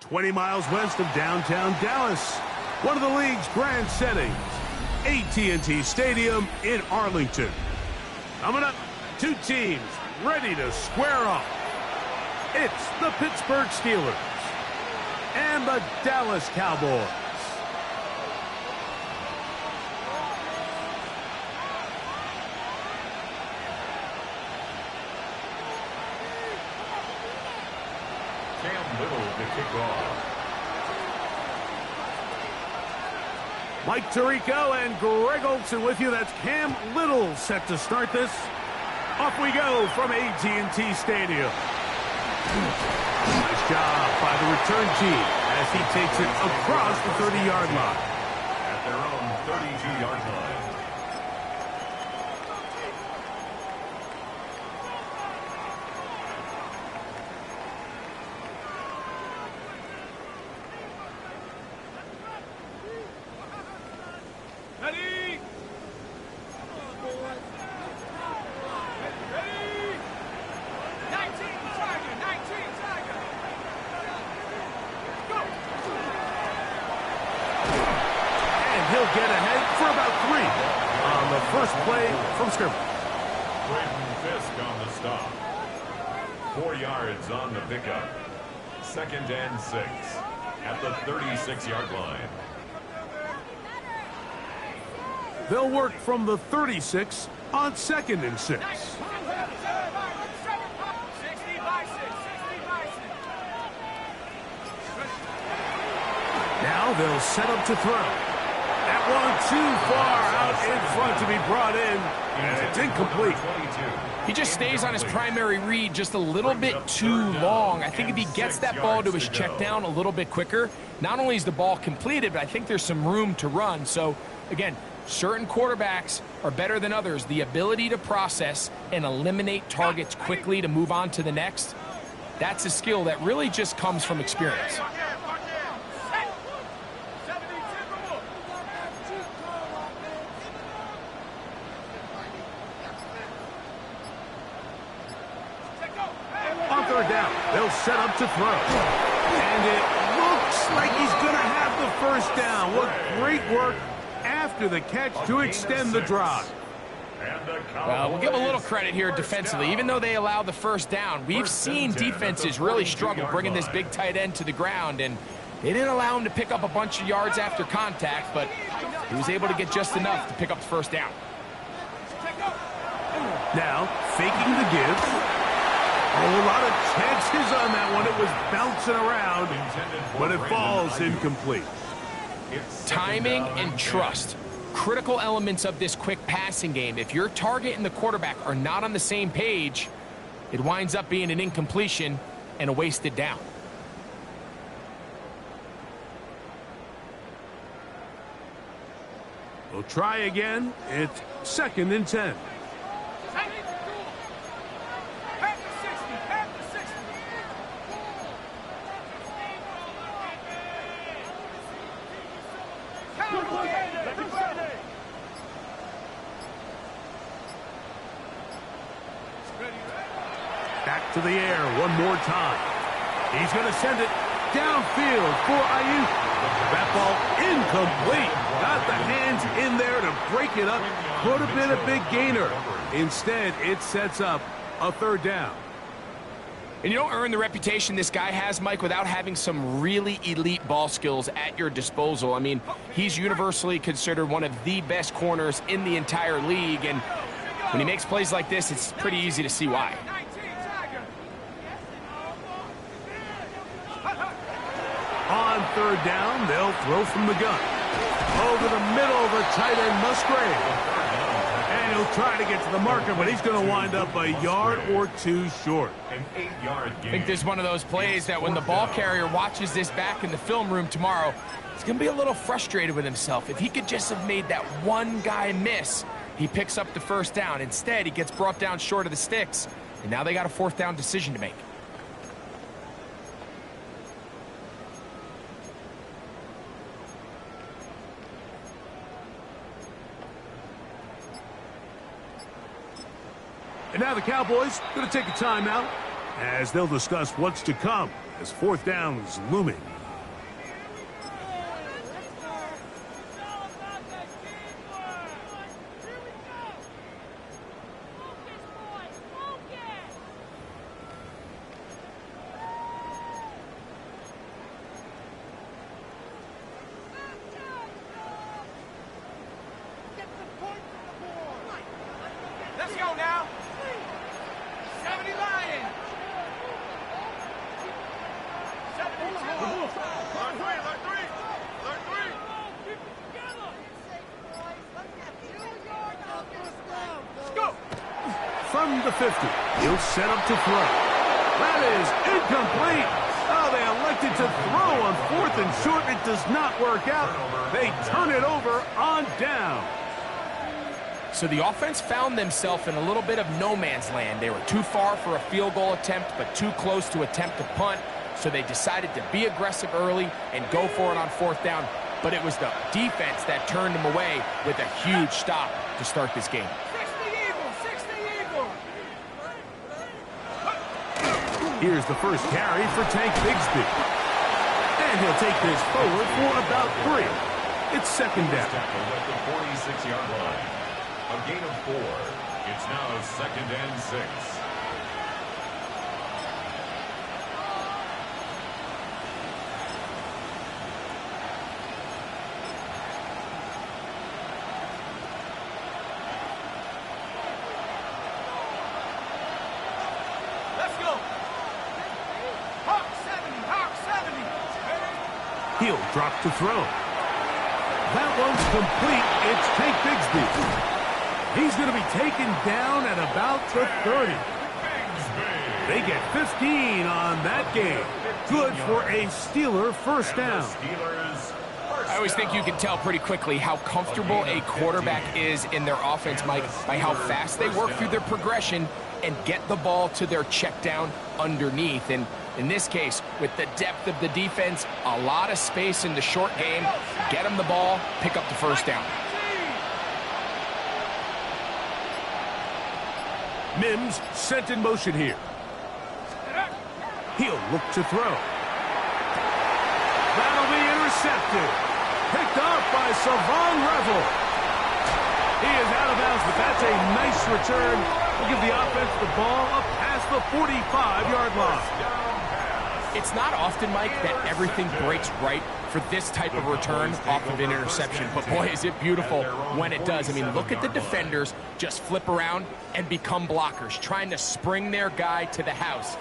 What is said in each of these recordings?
"20 miles west of downtown Dallas, one of the league's grand settings, AT&T Stadium in Arlington. Coming up, two teams ready to square off. It's the Pittsburgh Steelers and the Dallas Cowboys. Mike Tirico and Greg Olson with you. That's Cam Little set to start this. Off we go from AT&T Stadium. Nice job by the return team as he takes it across the 30-yard line. At their own 32-yard line. He'll get ahead for about 3 on the first play from scrimmage. Braden Fisk on the stop. 4 yards on the pickup. 2nd and 6 at the 36-yard line. They'll work from the 36 on 2nd and 6. Now they'll set up to throw. That one too far out in front to be brought in, and it's incomplete. He just stays on his primary read just a little bit too long. I think if he gets that ball to his check down a little bit quicker, not only is the ball completed, but I think there's some room to run. So, again, certain quarterbacks are better than others. The ability to process and eliminate targets quickly to move on to the next, that's a skill that really just comes from experience. Down. They'll set up to throw. And it looks like he's going to have the first down. What great work after the catch to extend the drive. Well, we'll give a little credit here defensively. Even though they allow the first down, we've seen defenses really struggle bringing this big tight end to the ground, and they didn't allow him to pick up a bunch of yards after contact, but he was able to get just enough to pick up the first down. Now, faking the give. A lot of chances on that one. It was bouncing around, but it falls incomplete. Timing and trust, critical elements of this quick passing game. If your target and the quarterback are not on the same page, it winds up being an incompletion and a wasted down. We'll try again. It's 2nd and 10. Back to the air one more time. He's going to send it downfield for Ayuk. That ball incomplete. Got the hands in there to break it up. Could have been a big gainer. Instead, it sets up a third down. And you don't earn the reputation this guy has, Mike, without having some really elite ball skills at your disposal. I mean, he's universally considered one of the best corners in the entire league, and when he makes plays like this, it's pretty easy to see why. On third down, they'll throw from the gun. Over the middle, the tight end Musgrave. And he'll try to get to the marker, but he's going to wind up a yard or two short. An 8-yard gain. I think this is one of those plays that when the ball carrier watches this back in the film room tomorrow, he's going to be a little frustrated with himself. If he could just have made that one guy miss, he picks up the first down. Instead, he gets brought down short of the sticks, and now they got a fourth down decision to make. And now the Cowboys going to take a timeout as they'll discuss what's to come as fourth down is looming. Let's go now. 70 Lions. 72. Let's go. From the 50, he'll set up to throw. That is incomplete. Oh, they elected to throw on fourth and short. It does not work out. They turn it over on down. So the offense found themselves in a little bit of no man's land. They were too far for a field goal attempt, but too close to attempt a punt. So they decided to be aggressive early and go for it on fourth down. But it was the defense that turned them away with a huge stop to start this game. 60 Eagles! Here's the first carry for Tank Bigsby. And he'll take this forward for about 3. It's second down. Tackled at the 46-yard line. A gain of 4. It's now second and 6. Let's go! Hawk 70! Hawk 70! He'll drop to throw. That one's complete. It's Tank Bigsby. He's going to be taken down at about the 30. They get 15 on that game. Good for a Steeler first down. I always think you can tell pretty quickly how comfortable a quarterback is in their offense, Mike, by how fast they work through their progression and get the ball to their check down underneath. And in this case, with the depth of the defense, a lot of space in the short game, get them the ball, pick up the first down. Mims sent in motion here. He'll look to throw. That'll be intercepted. Picked off by Savon Revel. He is out of bounds, but that's a nice return. We'll give the offense the ball up past the 45-yard line. It's not often, Mike, that everything breaks right for this type of return off of an interception. But, boy, is it beautiful when it does. I mean, look at the defenders just flip around and become blockers, trying to spring their guy to the house.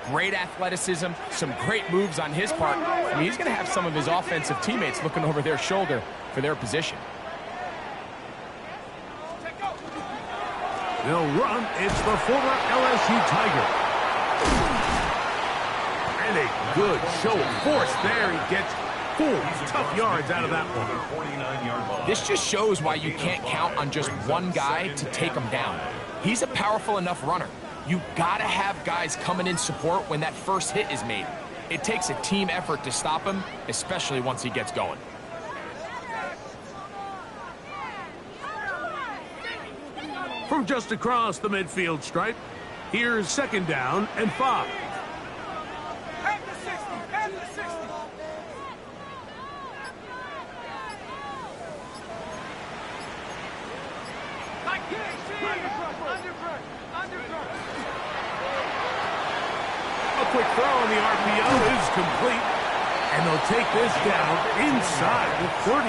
Great athleticism, some great moves on his part. I mean, he's going to have some of his offensive teammates looking over their shoulder for their position. They'll run. It's the former LSU Tiger. And a good show of force there. He gets 4 tough yards out of that one. This just shows why you can't count on just one guy to take him down. He's a powerful enough runner. You got to have guys coming in support when that first hit is made. It takes a team effort to stop him, especially once he gets going. From just across the midfield stripe, here's second down and 5. At the 60! At the 60! A quick throw on the RPO is complete. And they'll take this down inside the 35.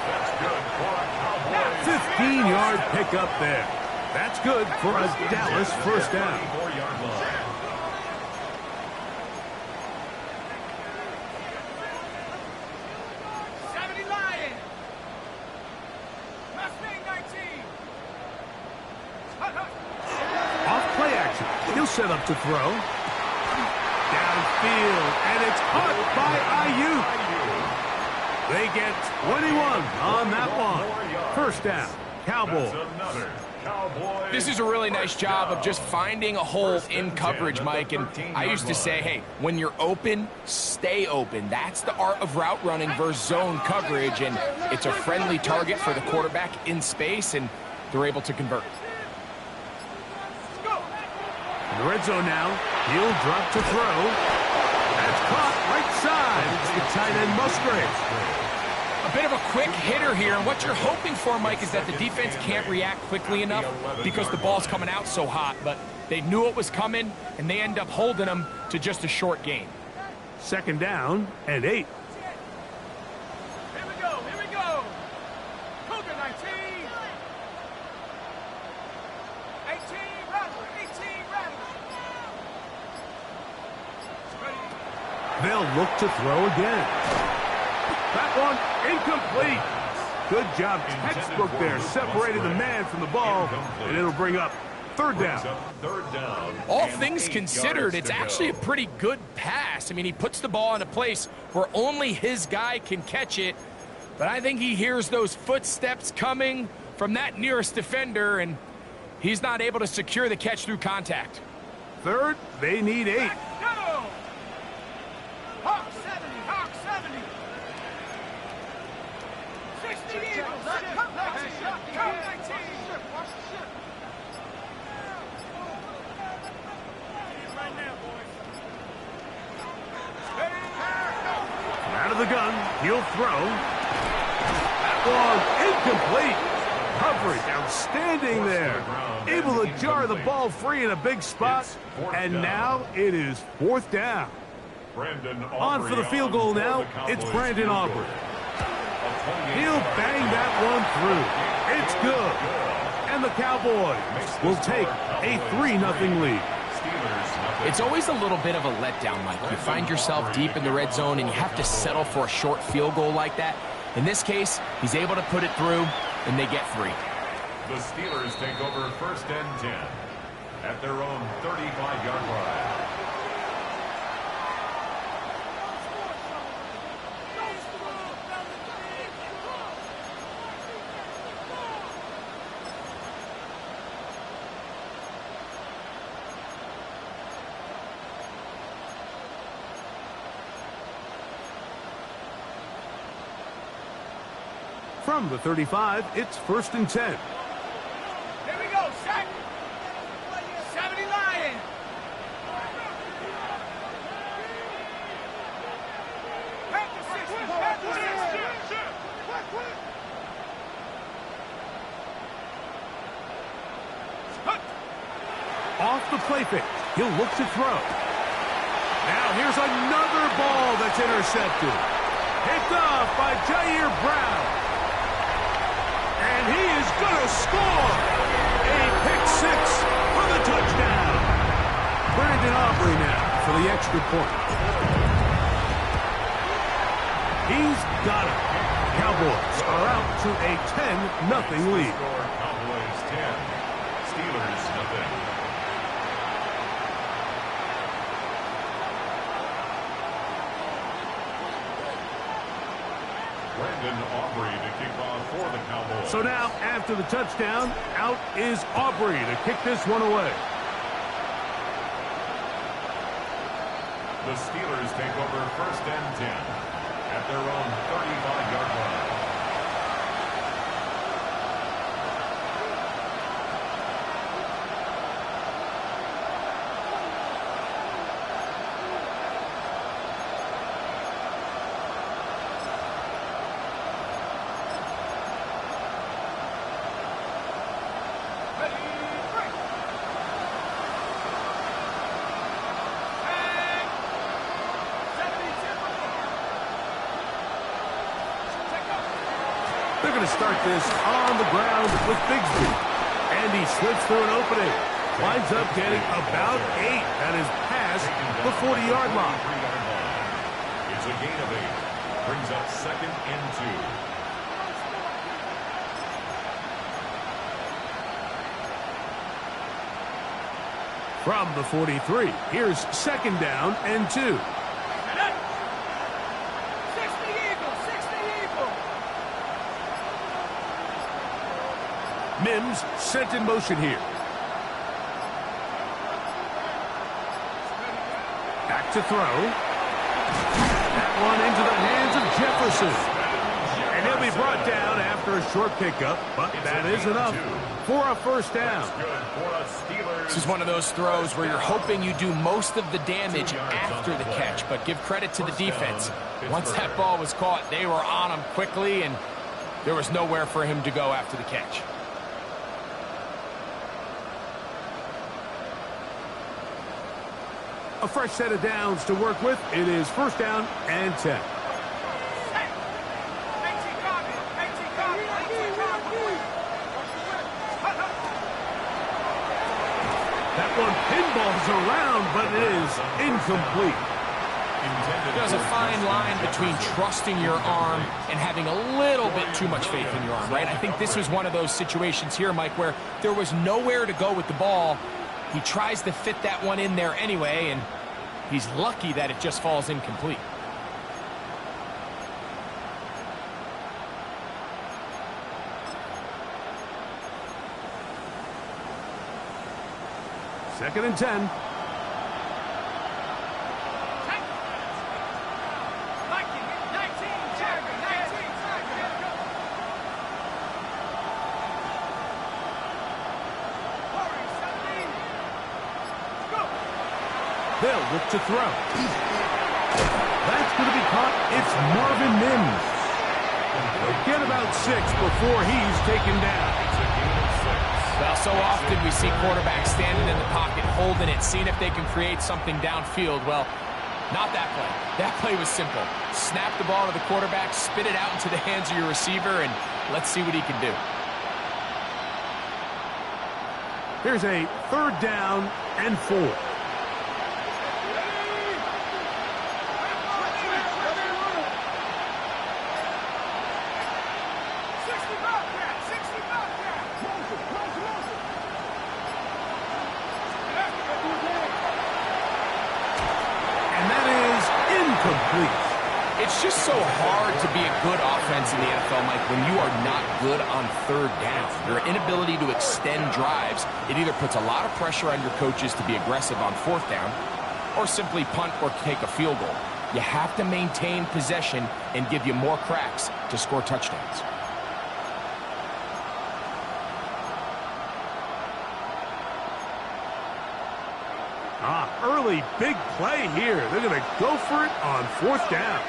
That's good for a Cowboys. 15-yard pickup there. That's good for a Dallas first down. 34-yard line. Off play action. He'll set up to throw. Downfield, and it's caught by Ayuk. They get 21 on that one. First down, Cowboys. That's another Cowboys. This is a really nice job of just finding a hole in coverage, Mike. And I used to say, hey, when you're open, stay open. That's the art of route running versus zone coverage. And it's a friendly target for the quarterback in space, and they're able to convert. In the red zone now, he'll drop to throw. That's caught right side. It's the tight end Musgrave. A bit of a quick hitter here, and what you're hoping for, Mike, is that the defense can't react quickly enough because the ball's coming out so hot, but they knew it was coming, and they end up holding them to just a short gain. Second down and 8. Here we go, here we go. Cougar 19. 18, Rattler, 18, Rattler. They'll look to throw again. That one incomplete. Good job, textbook there. Separated the man from the ball, and it'll bring up third down. Third down. All things considered, it's actually a pretty good pass. I mean, he puts the ball in a place where only his guy can catch it, but I think he hears those footsteps coming from that nearest defender, and he's not able to secure the catch through contact. Third, they need 8. Go! Hawk 70, Hawk 70. 60 Eagles, come 19, come 19. Right now, boys. Out of the gun, he'll throw. That one incomplete. Coverage outstanding there. Able to jar the ball free in a big spot. And now it is fourth down. On for the field goal now, it's Brandon Aubrey. He'll bang that one through. It's good. And the Cowboys will take a 3-0 lead. It's always a little bit of a letdown, Mike. You find yourself deep in the red zone and you have to settle for a short field goal like that. In this case, he's able to put it through, and they get 3. The Steelers take over first and 10 at their own 35-yard line. From the 35, it's first and 10. Here we go, set. 70 Lions. Back to 60, back to 60. Off the play fake. He'll look to throw. Now here's another ball that's intercepted. Picked off by Jair Brown. And he is going to score. A pick 6 for the touchdown. Brandon Aubrey now for the extra point. He's got it. Cowboys are out to a 10-0 lead. Cowboys 10, Steelers nothing. Brandon Aubrey to kick off for the Cowboys. So now, after the touchdown, out is Aubrey to kick this one away. The Steelers take over first and 10 at their own 35-yard line. They're going to start this on the ground with Bigsby. And he slips through an opening. Winds up getting about 8. That is past the 40-yard line. It's a gain of 8. Brings up 2nd and 2. From the 43, here's 2nd down and 2. 60 Eagle, 60 Eagle. Mims sent in motion here. Back to throw. That one into the hands of Jefferson. And he'll be brought down after a short pickup, but that is enough for a first down. This is one of those throws where you're hoping you do most of the damage after the catch, but give credit to the defense. Once that ball was caught, they were on him quickly, and there was nowhere for him to go after the catch. A fresh set of downs to work with. It is 1st down and 10. That one pinballs around, but it is incomplete. There's a fine line between trusting your arm and having a little bit too much faith in your arm, right? I think this was one of those situations here, Mike, where there was nowhere to go with the ball. He tries to fit that one in there anyway, and he's lucky that it just falls incomplete. Second and 10. They'll look to throw. That's going to be caught. It's Marvin Mims. They'll get about 6 before he's taken down. Well, so often we see quarterbacks standing in the pocket, holding it, seeing if they can create something downfield. Well, not that play. That play was simple. Snap the ball to the quarterback, spit it out into the hands of your receiver, and let's see what he can do. Here's a 3rd down and 4. It's just so hard to be a good offense in the NFL, Mike, when you are not good on 3rd down. Your inability to extend drives, it either puts a lot of pressure on your coaches to be aggressive on 4th down or simply punt or take a field goal. You have to maintain possession and give you more cracks to score touchdowns. Early big play here. They're going to go for it on 4th down.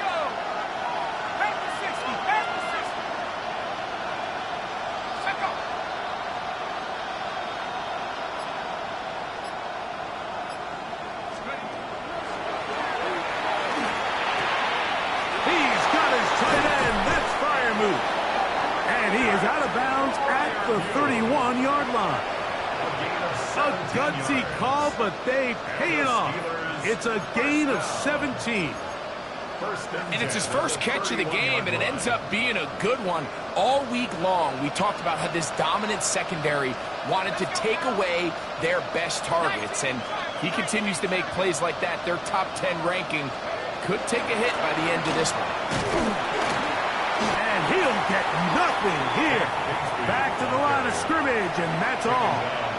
He's got his tight end. That's fire move. And he is out of bounds at the 31-yard line. A gutsy call, but they pay it off. It's a gain of 17. And it's his first catch of the game, and it ends up being a good one. All week long, we talked about how this dominant secondary wanted to take away their best targets, and he continues to make plays like that. Their top 10 ranking could take a hit by the end of this one. And he'll get nothing here. Back to the line of scrimmage, and that's all.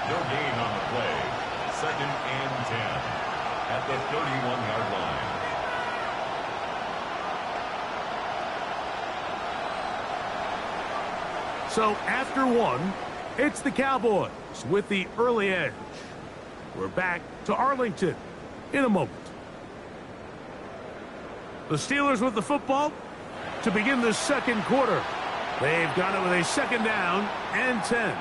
No gain on the play. 2nd and 10 at the 31-yard line. So after 1, it's the Cowboys with the early edge. We're back to Arlington in a moment. The Steelers with the football to begin the 2nd quarter. They've got it with a 2nd down and 10.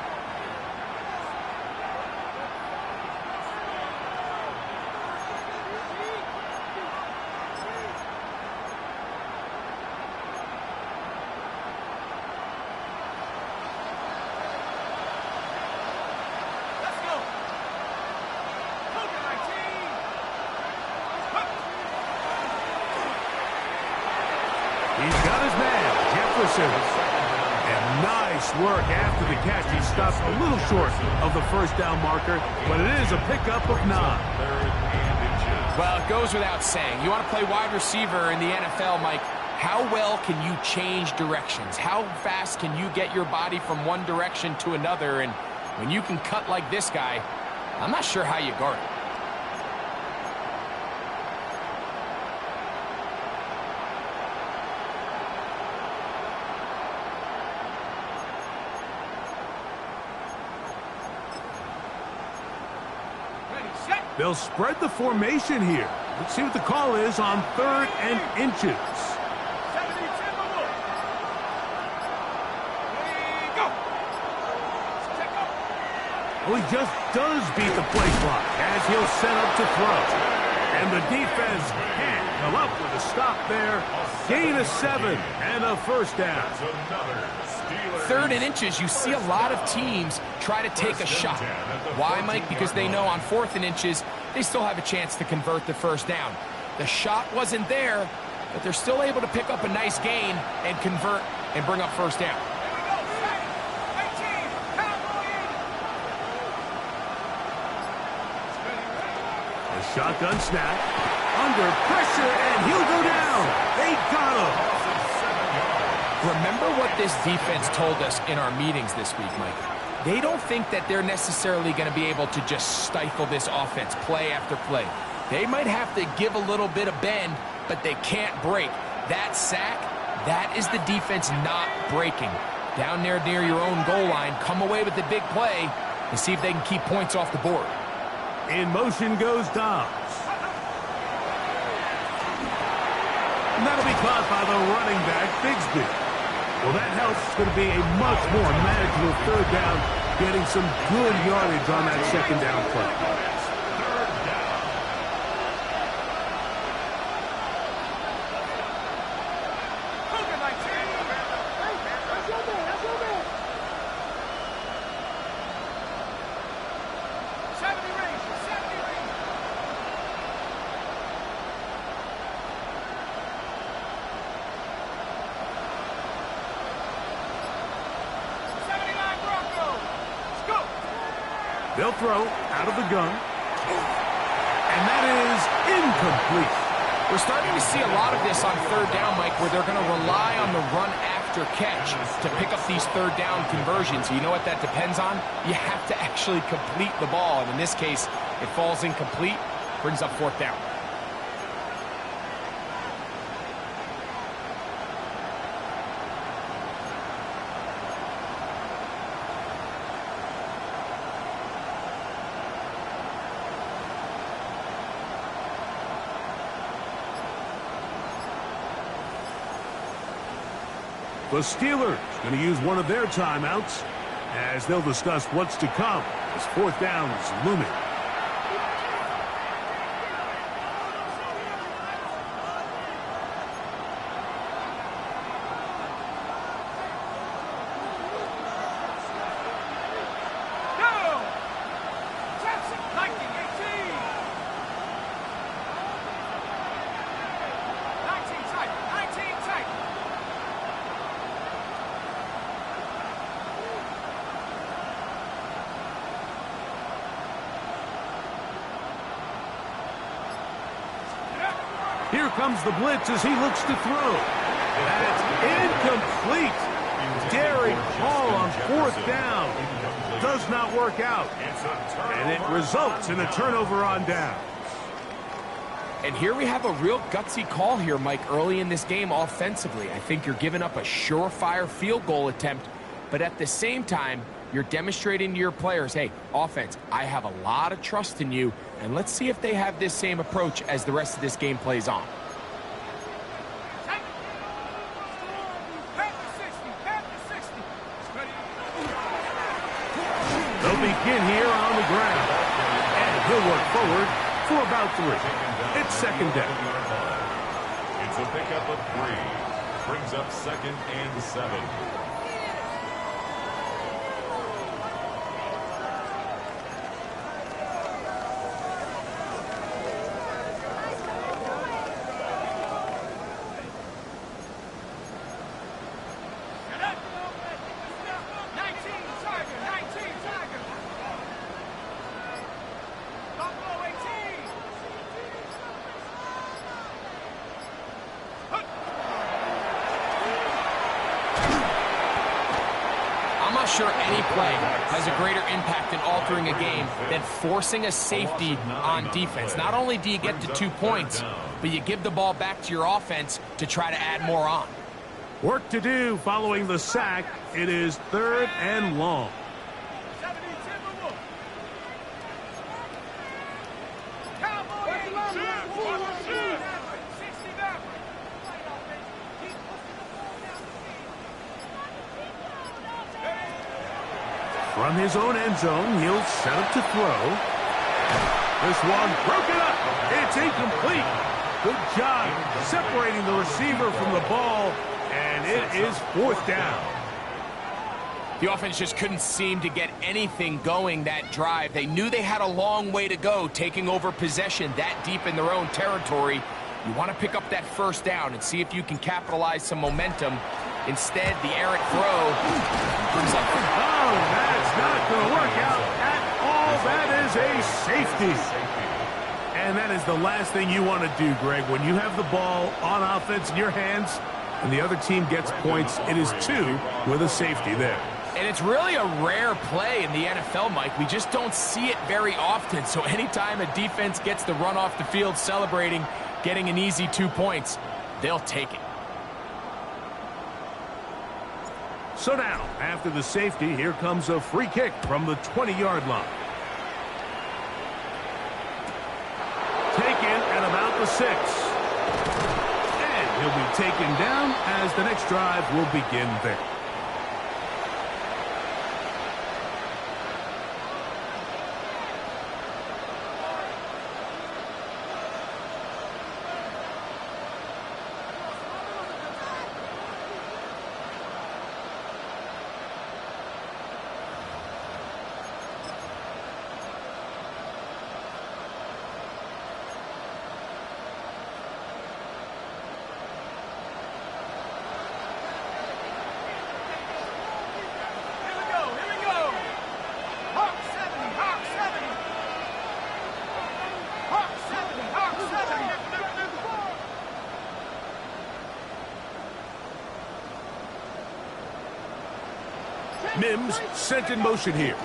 Anderson. And nice work after the catch. He stopped a little short of the first down marker, but it is a pickup of 9. Well, it goes without saying. You want to play wide receiver in the NFL, Mike. How well can you change directions? How fast can you get your body from one direction to another? And when you can cut like this guy, I'm not sure how you guard it. They'll spread the formation here. Let's see what the call is on 3rd and inches. Well, he just does beat the play clock as he'll set up to throw. And the defense can't come up with a stop there. Gain of 7 and a first down. 3rd and inches, you see a lot of teams try to take a shot. Why, Mike? Because they know on 4th and inches, they still have a chance to convert the first down. The shot wasn't there, but they're still able to pick up a nice gain and convert and bring up first down. A shotgun snap. Under pressure, and he'll go down. They got him. Remember what this defense told us in our meetings this week, Mike. They don't think that they're necessarily going to be able to just stifle this offense play after play. They might have to give a little bit of bend, but they can't break. That sack, that is the defense not breaking. Down there near your own goal line, come away with the big play and see if they can keep points off the board. In motion goes Dobbs. And that'll be caught by the running back, Bigsby. Well, that helps. It's going to be a much more manageable 3rd down, getting some good yardage on that 2nd down play. They'll throw out of the gun. And that is incomplete. We're starting to see a lot of this on 3rd down, Mike, where they're going to rely on the run after catch to pick up these 3rd down conversions. You know what that depends on? You have to actually complete the ball. And in this case, it falls incomplete, brings up 4th down. The Steelers going to use one of their timeouts as they'll discuss what's to come as 4th down is looming. Here comes the blitz as he looks to throw. That's incomplete. Daring Hall on 4th down. Does not work out. And it results in a turnover on down. And here we have a real gutsy call here, Mike, early in this game offensively. I think you're giving up a surefire field goal attempt, but at the same time, you're demonstrating to your players, hey, offense, I have a lot of trust in you, and let's see if they have this same approach as the rest of this game plays on. They'll begin here on the ground, and he'll work forward for about 3. It's 2nd down. It's a pickup of 3. Brings up 2nd and 7. sure any play has a greater impact in altering a game than forcing a safety on defense. Not only do you get to 2 points, but you give the ball back to your offense to try to add more on. Work to do following the sack. It is 3rd and long. From his own end zone, he'll set up to throw. This one broken up. It's incomplete. Good job separating the receiver from the ball, and it is 4th down. The offense just couldn't seem to get anything going that drive. They knew they had a long way to go, taking over possession that deep in their own territory. You want to pick up that 1st down and see if you can capitalize some momentum. Instead, the errant throw brings up. Oh, that's not going to work out at all. That is a safety. And that is the last thing you want to do, Greg. When you have the ball on offense in your hands and the other team gets points, it is 2 with a safety there. And it's really a rare play in the NFL, Mike. We just don't see it very often. So anytime a defense gets the run off the field celebrating, getting an easy 2 points, they'll take it. So now, after the safety, here comes a free kick from the 20-yard line. Taken at about the 6. And he'll be taken down as the next drive will begin there. Mims sent in motion here.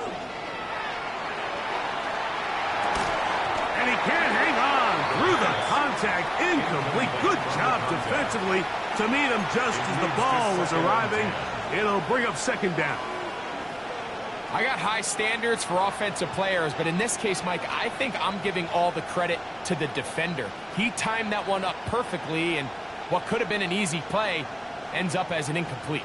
And he can't hang on through the contact. Incomplete. Good job defensively to meet him just as the ball was arriving. It'll bring up 2nd down. I got high standards for offensive players, but in this case, Mike, I think I'm giving all the credit to the defender. He timed that one up perfectly, and what could have been an easy play ends up as an incomplete.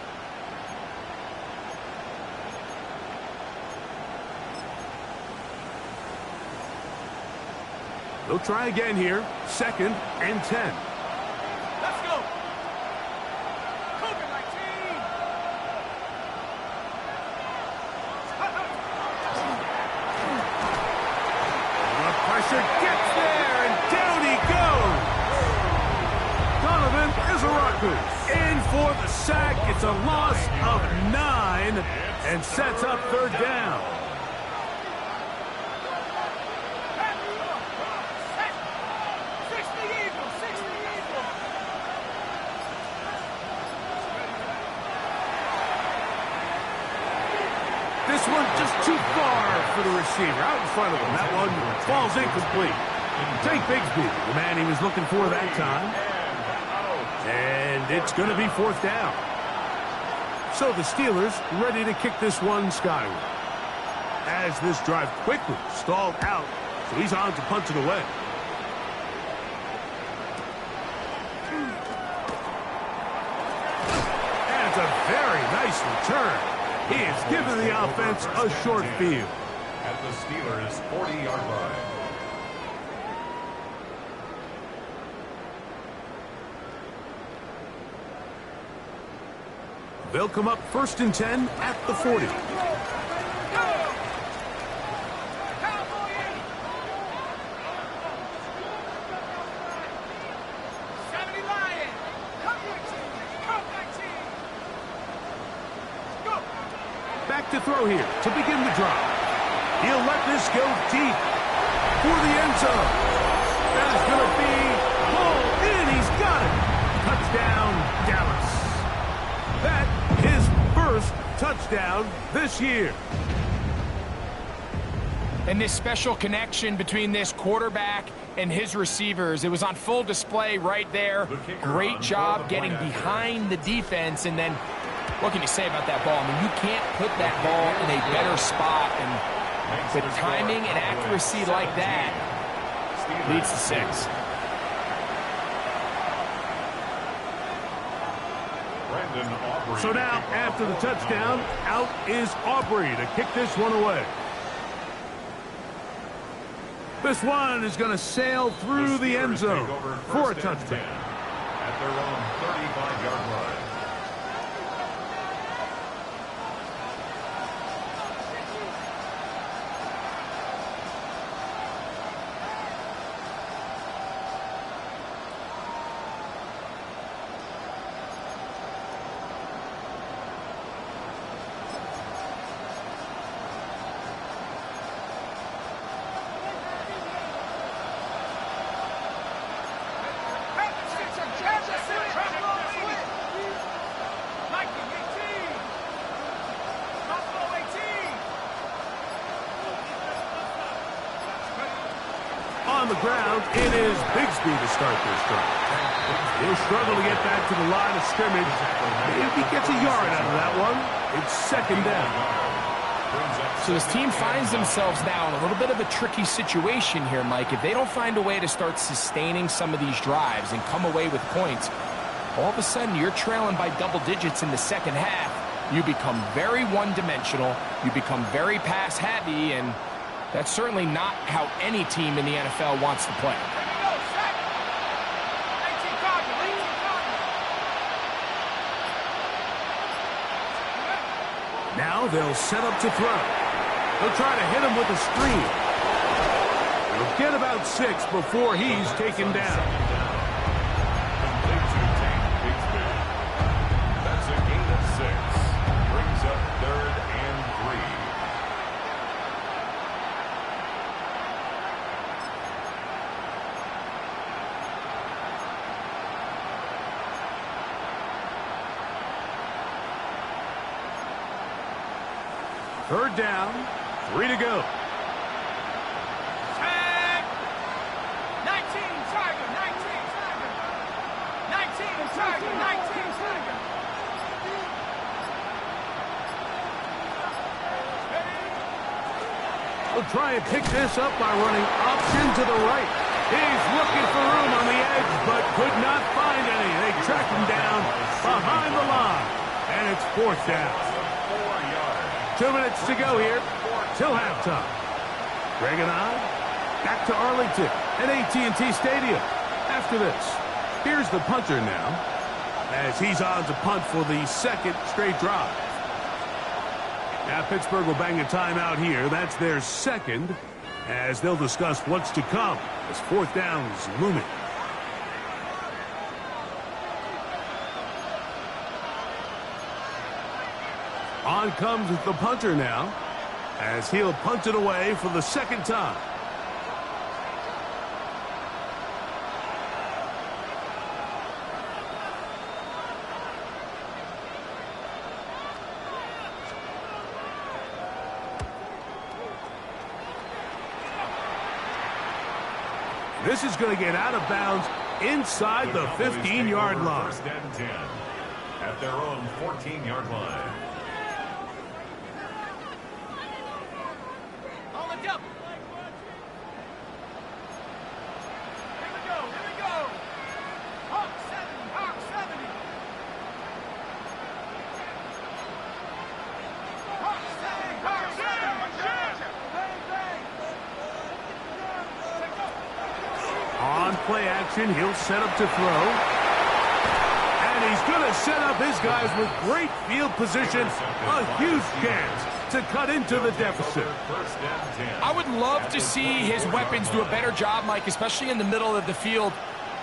They'll try again here. 2nd and 10. Let's go. Cougar, my team. The pressure gets there, and down he goes. Donovan Izaraku in for the sack. It's a loss of 9 and sets up 3rd down. This one just too far for the receiver. Out in front of him. That one falls incomplete. Take Bigsby, the man he was looking for that time. And it's going to be 4th down. So the Steelers ready to kick this one skyward. As this drive quickly stalled out, so he's on to punch it away. And it's a very nice return. He has given the offense a short field. At the Steelers' 40-yard line. They'll come up 1st and 10 at the 40. Back to throw here to begin the drive. He'll let this go deep for the end zone. That is going to be pulled in. He's got it. Touchdown, Dallas. That is 1st touchdown this year. And this special connection between this quarterback and his receivers, it was on full display right there. Great job getting behind the defense. And then, what can you say about that ball? I mean, you can't put that ball in a better spot. And with timing and accuracy like that, leads to 6. So now, after the touchdown, out is Aubrey to kick this one away. This one is going to sail through the end zone for a touchdown. At their own 35-yard line. On the ground, it is Bigsby to start this drive. He'll struggle to get back to the line of scrimmage. If he gets a yard out of that one, it's second down. So this team finds themselves now in a little bit of a tricky situation here, Mike. If they don't find a way to start sustaining some of these drives and come away with points, all of a sudden you're trailing by double digits in the second half. You become very one-dimensional. You become very pass-heavy, and that's certainly not how any team in the NFL wants to play. Now they'll set up to throw. They'll try to hit him with a screen. They'll get about 6 before he's taken down. That's a gain of 6. Brings up 3rd and 3. Third down, 3 to go. Tag! 19, Tiger, 19, Tiger. 19, Tiger, 19, Tiger. They'll try and pick this up by running option to the right. He's looking for room on the edge, but could not find any. They track him down behind the line, and it's 4th down. 2 minutes to go here till halftime. Greg and I back to Arlington at AT&T Stadium. After this, here's the punter now as he's on to punt for the 2nd straight drive. Now Pittsburgh will bang a timeout here. That's their 2nd as they'll discuss what's to come as 4th down is looming. On comes the punter now as he'll punt it away for the 2nd time. This is going to get out of bounds inside the 15-yard line. 1st and 10 at their own 14-yard line. Play action, he'll set up to throw. And he's going to set up his guys with great field position. A huge chance to cut into the deficit. I would love to see his weapons do a better job, Mike, especially in the middle of the field,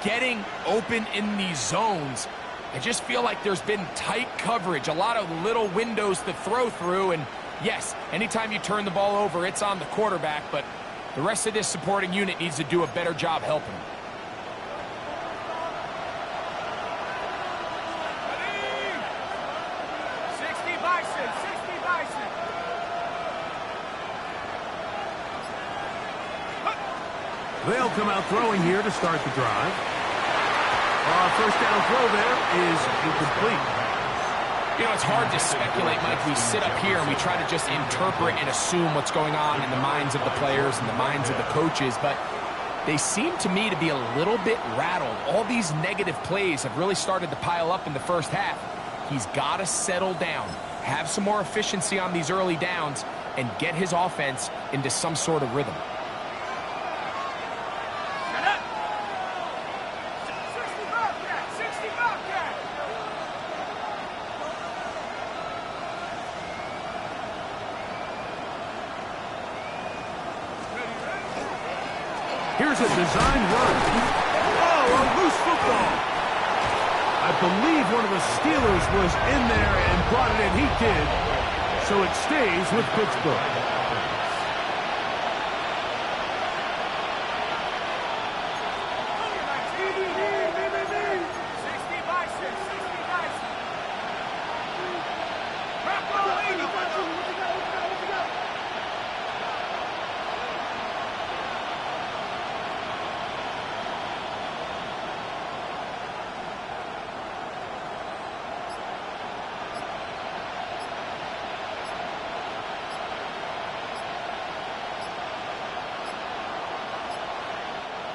getting open in these zones. I just feel like there's been tight coverage, a lot of little windows to throw through. And yes, anytime you turn the ball over, it's on the quarterback, but the rest of this supporting unit needs to do a better job helping him. 60 by 6. They'll come out throwing here to start the drive. First down throw there is incomplete. You know, it's hard to speculate, Mike. We sit up here and we try to just interpret and assume what's going on in the minds of the players and the minds of the coaches, but they seem to me to be a little bit rattled. All these negative plays have really started to pile up in the first half. He's got to settle down, have some more efficiency on these early downs, and get his offense into some sort of rhythm. Here's a design run. Oh, a loose football. I believe one of the Steelers was in there and brought it in. He did. So it stays with Pittsburgh.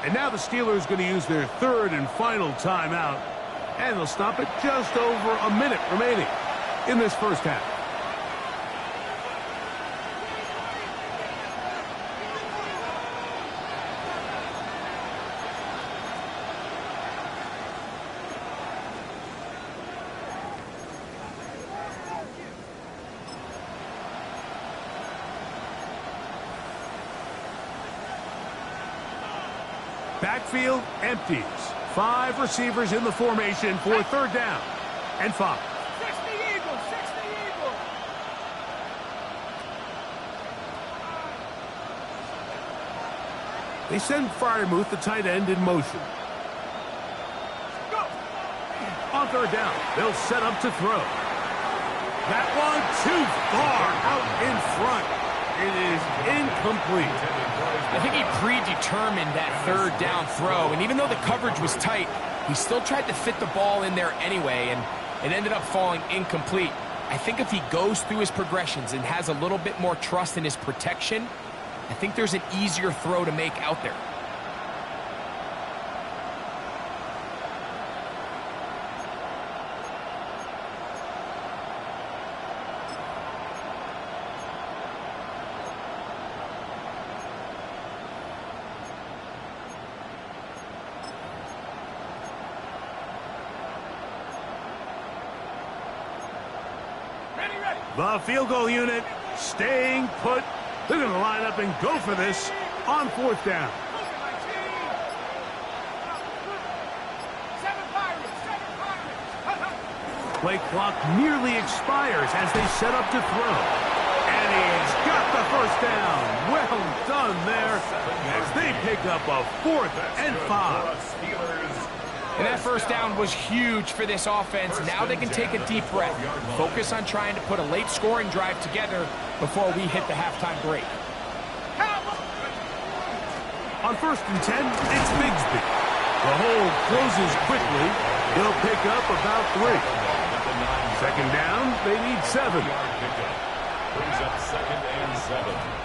And now the Steelers going to use their third and final timeout. And they'll stop it just over a minute remaining in this first half. Backfield empties. 5 receivers in the formation for third down and 5. 60 Eagles, 60 Eagles. They send Freiermuth, the tight end, in motion. Go. On third down, they'll set up to throw. That one too far out in front. It is incomplete. I think he predetermined that third down throw, and even though the coverage was tight, he still tried to fit the ball in there anyway, and it ended up falling incomplete. I think if he goes through his progressions and has a little bit more trust in his protection, I think there's an easier throw to make out there. The field goal unit staying put. They're going to line up and go for this on fourth down. Play clock nearly expires as they set up to throw. And he's got the first down. Well done there as they pick up a 4th and 5. And that first down was huge for this offense. Now they can take a deep breath. Focus on trying to put a late scoring drive together before we hit the halftime break. On 1st and 10, it's Bigsby. The hole closes quickly. They'll pick up about 3. Second down, they need 7. Brings up 2nd and 7.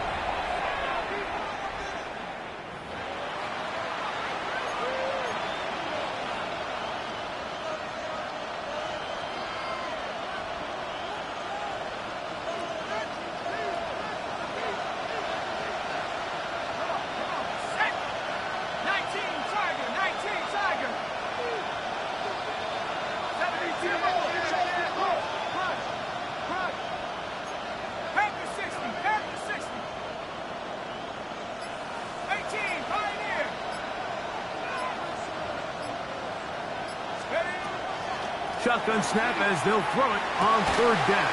Shotgun snap as they'll throw it on 3rd down.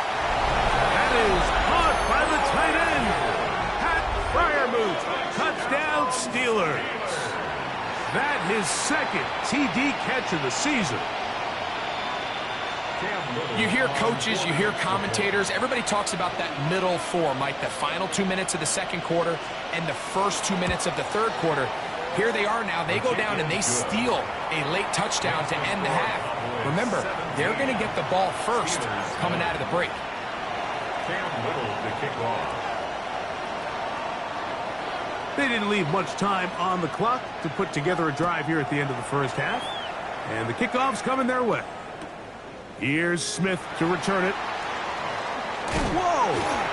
That is caught by the tight end. Pat Freiermuth. Touchdown Steelers. That his 2nd TD catch of the season. You hear coaches, you hear commentators, everybody talks about that middle four, Mike, the final 2 minutes of the second quarter and the first 2 minutes of the third quarter. Here they are now. They go down and they steal a late touchdown to end the half. Remember, they're going to get the ball first coming out of the break. They didn't leave much time on the clock to put together a drive here at the end of the first half. And the kickoff's coming their way. Here's Smith to return it. Whoa!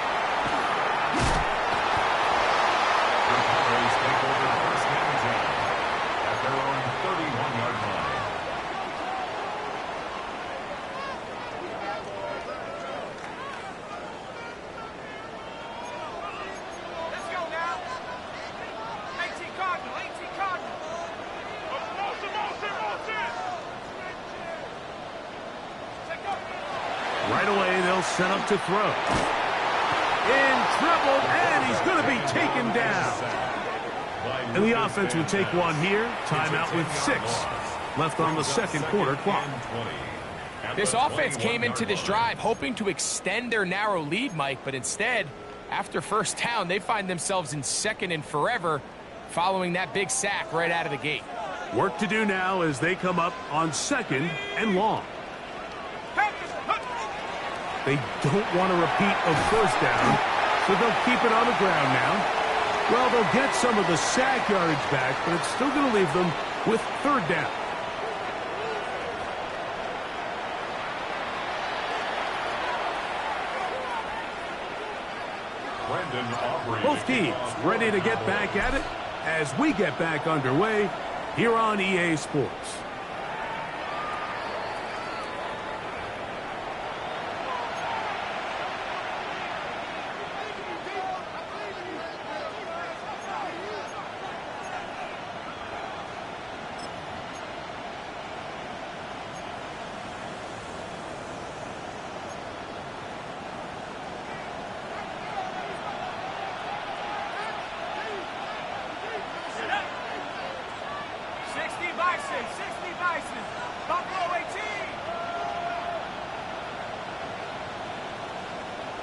Right away, they'll set up to throw. In trouble, and he's going to be taken down. And the offense will take one here. Timeout with 6 left on the second quarter clock. This offense came into this drive hoping to extend their narrow lead, Mike, but instead, after first down, they find themselves in second and forever following that big sack right out of the gate. Work to do now as they come up on second and long. They don't want to repeat a first down, so they'll keep it on the ground now. Well, they'll get some of the sack yardage back, but it's still going to leave them with third down. Both teams ready to get back at it as we get back underway here on EA Sports.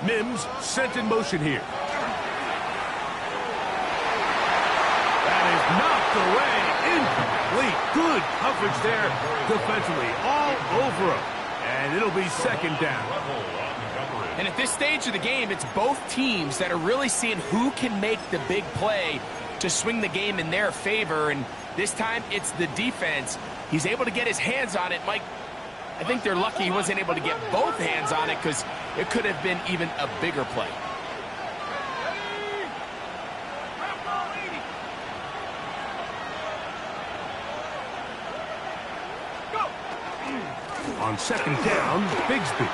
Mims sent in motion here. That is knocked away. Incomplete. Good coverage there defensively. All over him. And it'll be second down. And at this stage of the game, it's both teams that are really seeing who can make the big play to swing the game in their favor. And this time, it's the defense. He's able to get his hands on it. Mike, I think they're lucky he wasn't able to get both hands on it because it could have been even a bigger play. On second down, Bigsby.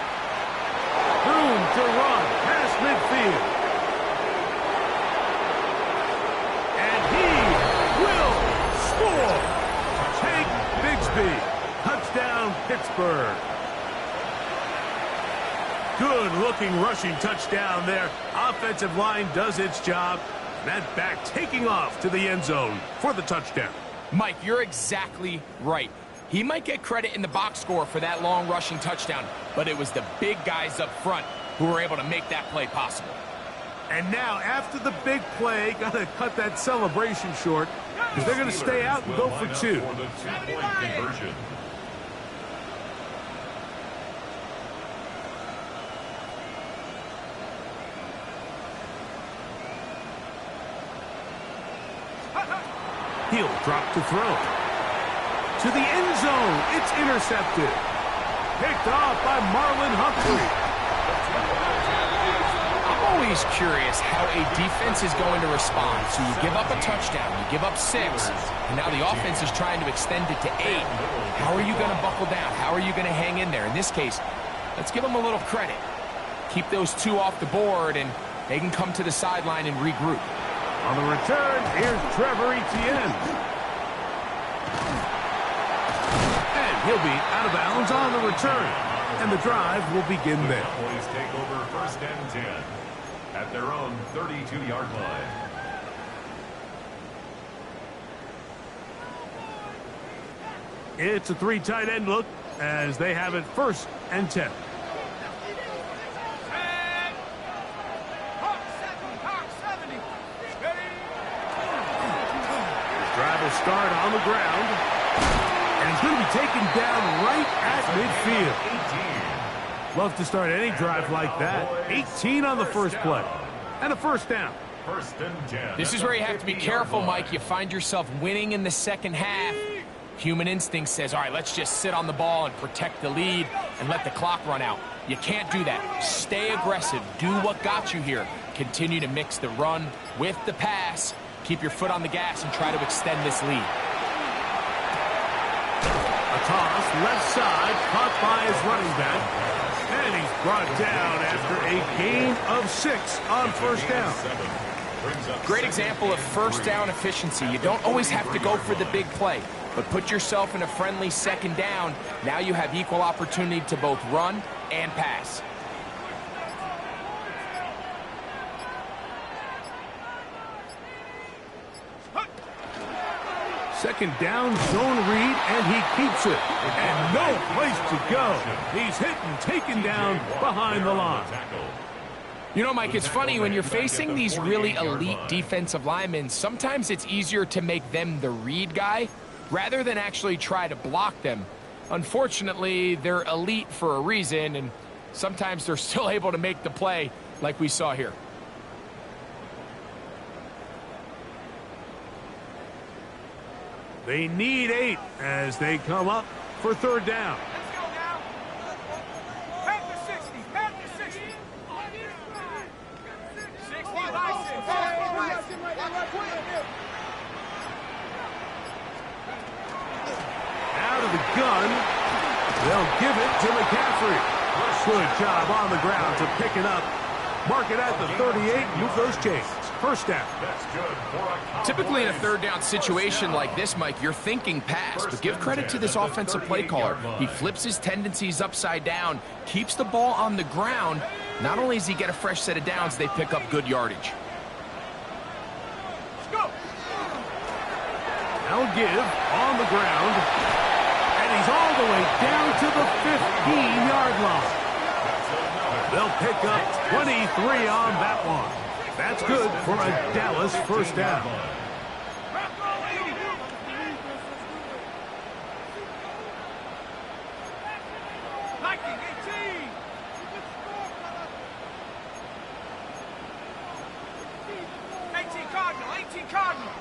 Room to run past midfield. And he will score. Take Bigsby. Touchdown, Pittsburgh. Good-looking rushing touchdown there. Offensive line does its job. That back taking off to the end zone for the touchdown. Mike, you're exactly right. He might get credit in the box score for that long rushing touchdown, but it was the big guys up front who were able to make that play possible. And now, after the big play, got to cut that celebration short because they're going to stay out and go for 2. He'll drop to throw. To the end zone. It's intercepted. Picked off by Marlon Humphrey. I'm always curious how a defense is going to respond. So you give up a touchdown, you give up 6, and now the offense is trying to extend it to 8. How are you going to buckle down? How are you going to hang in there? In this case, let's give them a little credit. Keep those 2 off the board, and they can come to the sideline and regroup. On the return, here's Trevor Etienne. And he'll be out of bounds on the return. And the drive will begin there. Cowboys take over first and 10 at their own 32-yard line. It's a 3 tight end look. as they have it 1st and 10. Drive will start on the ground. And he's going to be taken down right at midfield. Love to start any drive like that. 18 on the first play. And a 1st down. This is where you have to be careful, Mike. You find yourself winning in the second half. Human instinct says, all right, let's just sit on the ball and protect the lead and let the clock run out. You can't do that. Stay aggressive. Do what got you here. Continue to mix the run with the pass. Keep your foot on the gas and try to extend this lead. A toss, left side, caught by his running back. And he's brought down after a gain of 6 on 1st down. Great example of 1st down efficiency. You don't always have to go for the big play, but put yourself in a friendly 2nd down. Now you have equal opportunity to both run and pass. Second down, zone read, and he keeps it. And no place to go. He's hit and taken down behind the line. You know, Mike, it's funny, when you're facing these really elite defensive linemen, sometimes it's easier to make them the read guy rather than actually try to block them. Unfortunately, they're elite for a reason, and sometimes they're still able to make the play like we saw here. They need 8 as they come up for 3rd down. Let's go now. Back to 60. Back to 60. 60 by 6. Out of the gun. They'll give it to McCaffrey. Good job on the ground to pick it up. Mark it at the 38. Move those chains. 1st down. Typically in a 3rd down situation like this, Mike, you're thinking pass, but give credit to this offensive play caller. He flips his tendencies upside down, keeps the ball on the ground. Not only does he get a fresh set of downs, they pick up good yardage. Let's go. Now give on the ground. And he's all the way down to the 15-yard line. They'll pick up 23 on that one. That's good for a Dallas 1st down. Lightning 18. 18 Cardinal. 18 Cardinal.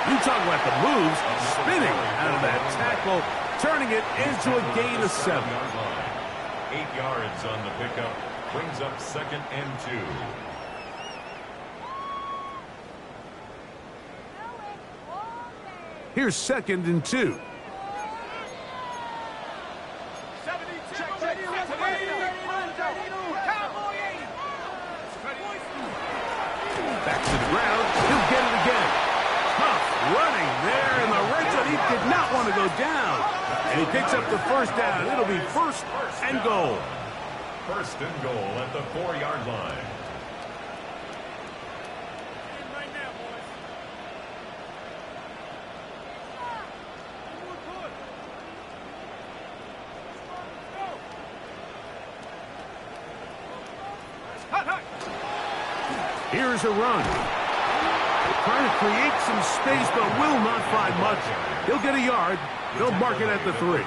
You talk about the moves, spinning out of that tackle, turning it into a gain of 7. 8 yards on the pickup, brings up 2nd and 2. Here's 2nd and 2. Back to the ground. He'll get it again. Tough running there in the red zone. He did not want to go down. And he picks up the 1st down. It'll be 1st and goal. 1st and goal at the 4-yard line. Here's a run. Trying to create some space, but will not find much. He'll get a yard. They'll mark it at the 3.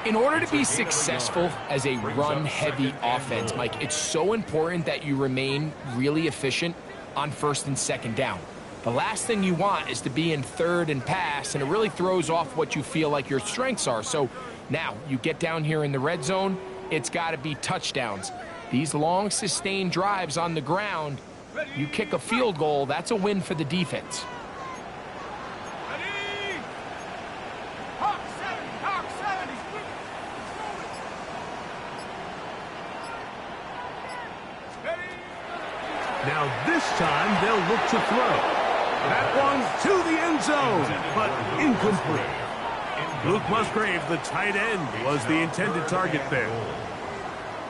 In order to be successful as a run-heavy offense, Mike, it's so important that you remain really efficient on 1st and 2nd down. The last thing you want is to be in 3rd and pass, and it really throws off what you feel like your strengths are. So now you get down here in the red zone, it's got to be touchdowns. These long, sustained drives on the ground, you kick a field goal, that's a win for the defense. Ready? Hawk 70. Hawk 70. Ready? Now this time they'll look to throw. That one to the end zone, but incomplete. Luke Musgrave, the tight end, was the intended target there.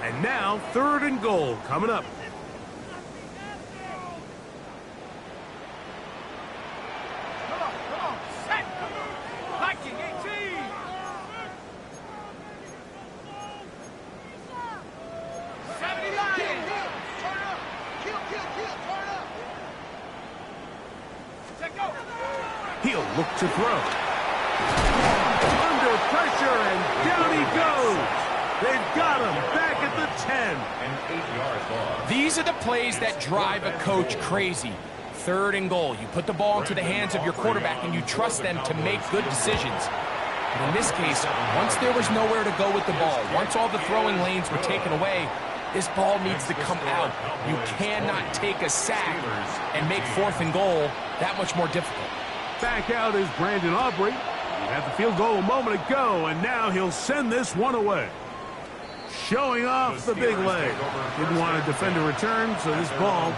And now 3rd and goal coming up. Come on, set. Viking 18. Turn up. Kill, turn up. Take go. He'll look to throw. Under pressure, and down he goes. They've got him back at the 10. An 8-yard loss. These are the plays that drive a coach crazy. 3rd and goal. You put the ball into the hands of your quarterback and you trust them to make good decisions. But in this case, once there was nowhere to go with the ball, once all the throwing lanes were taken away, this ball needs to come out. You cannot take a sack and make 4th and goal that much more difficult. Back out is Brandon Aubrey. He had the field goal a moment ago, and now he'll send this one away. Showing off the big leg. Didn't want to defend a return, so this ball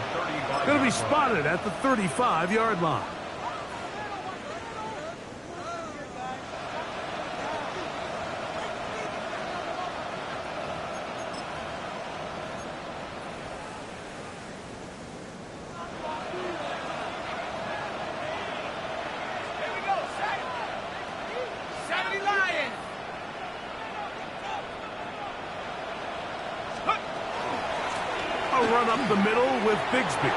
going to be spotted at the 35-yard line. Here we go, set. 70 Lions. A run up the middle with Bigsby.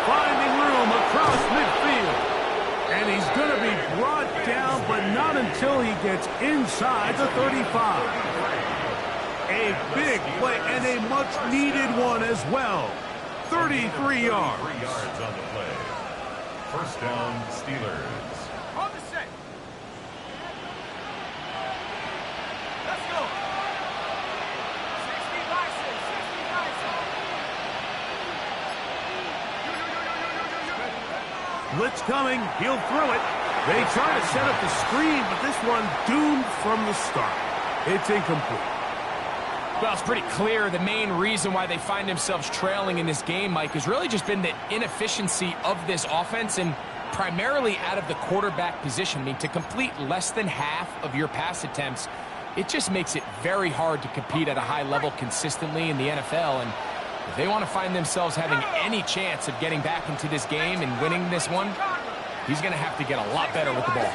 Finding room across midfield. And he's going to be brought down, but not until he gets inside the 35. A big play and a much-needed one as well. 33 yards. 3 yards on the play. 1st down, Steelers. On the set. Let's go. 60 Bison, 60 Bison. Blitz coming. He'll throw it. They try to set up the screen, but this one doomed from the start. It's incomplete. Well, it's pretty clear the main reason why they find themselves trailing in this game, Mike, has really just been the inefficiency of this offense and primarily out of the quarterback position. I mean, to complete less than half of your pass attempts, it just makes it very hard to compete at a high level consistently in the NFL. And if they want to find themselves having any chance of getting back into this game and winning this one, he's going to have to get a lot better with the ball.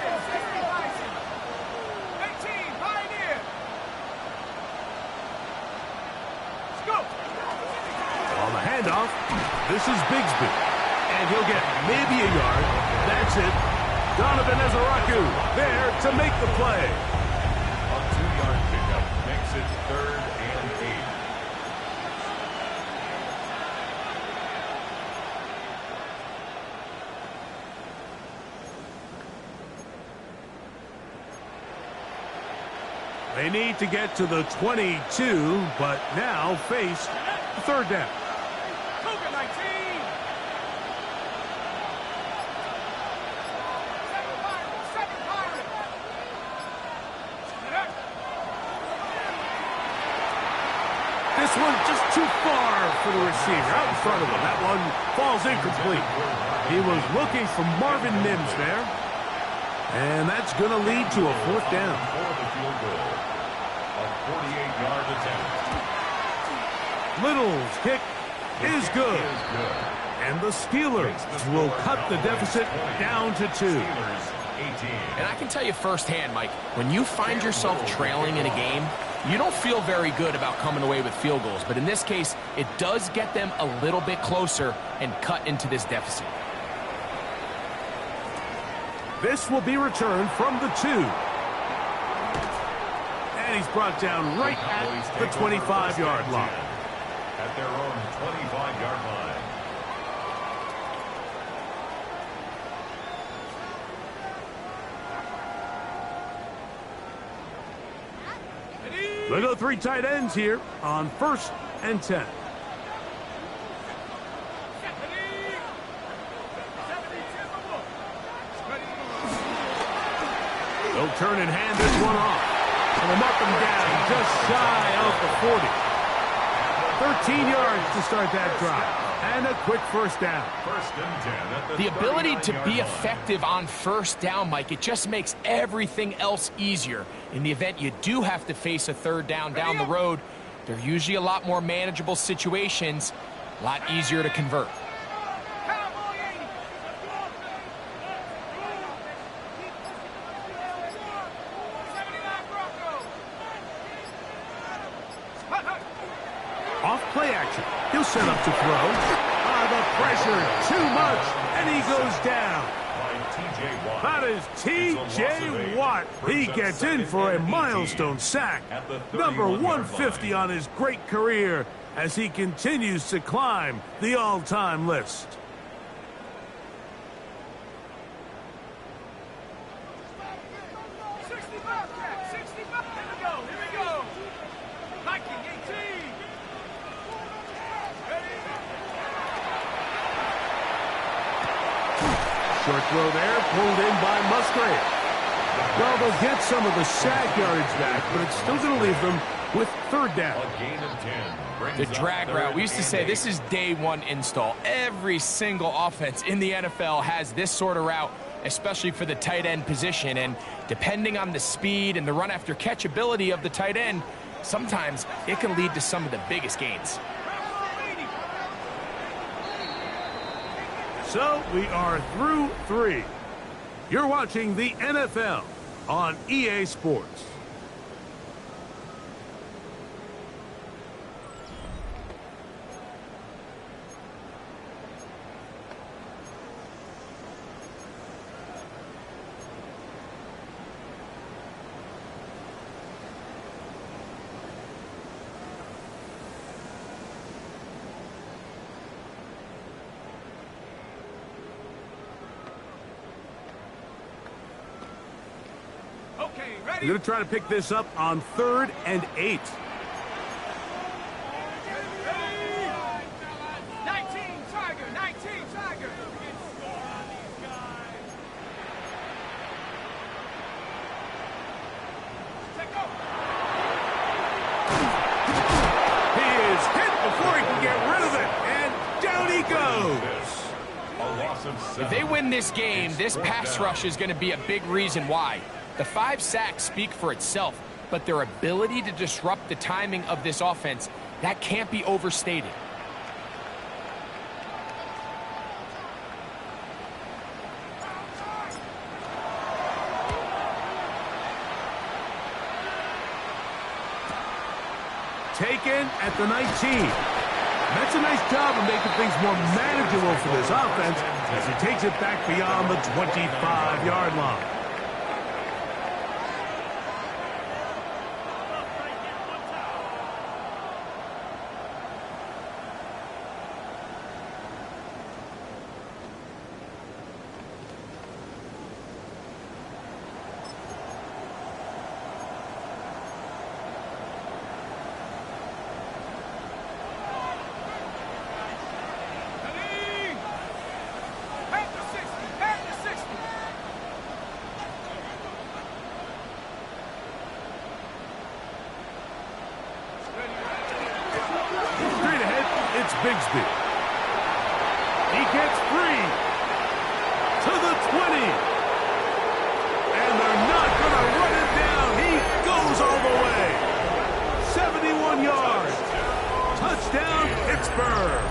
18 Pioneer. Let's go. On the handoff, this is Bigsby. And he'll get maybe a yard. That's it. Donovan Ezaraku there to make the play. A 2-yard pickup makes it 3rd and 8. They need to get to the 22, but now face 3rd down. Cougar 19. 7 Pirate. This one just too far for the receiver. Out in front of him. That one falls incomplete. He was looking for Marvin Mims there. And that's going to lead to a 4th down. For the field goal. A 48-yard attempt. Little's kick is good. And the Steelers will cut the deficit down to 2. Steelers 18. And I can tell you firsthand, Mike, when you find yourself trailing in a game, you don't feel very good about coming away with field goals. But in this case, it does get them a little bit closer and cut into this deficit. This will be returned from the 2. And he's brought down right at the 25-yard line. At their own 25-yard line. They go 3 tight ends here on 1st and 10. They'll turn and hand this one off. And they'll mark them down just shy of the 40. 13 yards to start that drive. And a quick first down. First and 10 at The ability to 39-yard be line. effective on first down, Mike, it just makes everything else easier. In the event you do have to face a third down down the road, they're usually a lot more manageable situations, a lot easier to convert. Off play action. He'll set up to throw. The pressure, too much, and he goes down. That is T.J. Watt. He gets in for a milestone sack. Number 150 on his great career as he continues to climb the all-time list. Short throw there, pulled in by Musgrave. Well, they'll get some of the sack yardage back, but it's still going to leave them with third down. A gain of 10. The drag route, we used to say this is day one install. Every single offense in the NFL has this sort of route, especially for the tight end position. And depending on the speed and the run after catch ability of the tight end, sometimes it can lead to some of the biggest gains. So we are through 3. You're watching the NFL on EA Sports. We're going to try to pick this up on 3rd and 8. 19 Tiger, 19 Tiger. He is hit before he can get rid of it, and down he goes. If they win this game, this pass rush is going to be a big reason why. The 5 sacks speak for itself, but their ability to disrupt the timing of this offense, that can't be overstated. Taken at the 19. That's a nice job of making things more manageable for this offense as he takes it back beyond the 25-yard line. Bigsby. He gets free to the 20. And they're not going to run it down. He goes all the way. 71 yards. Touchdown, Pittsburgh.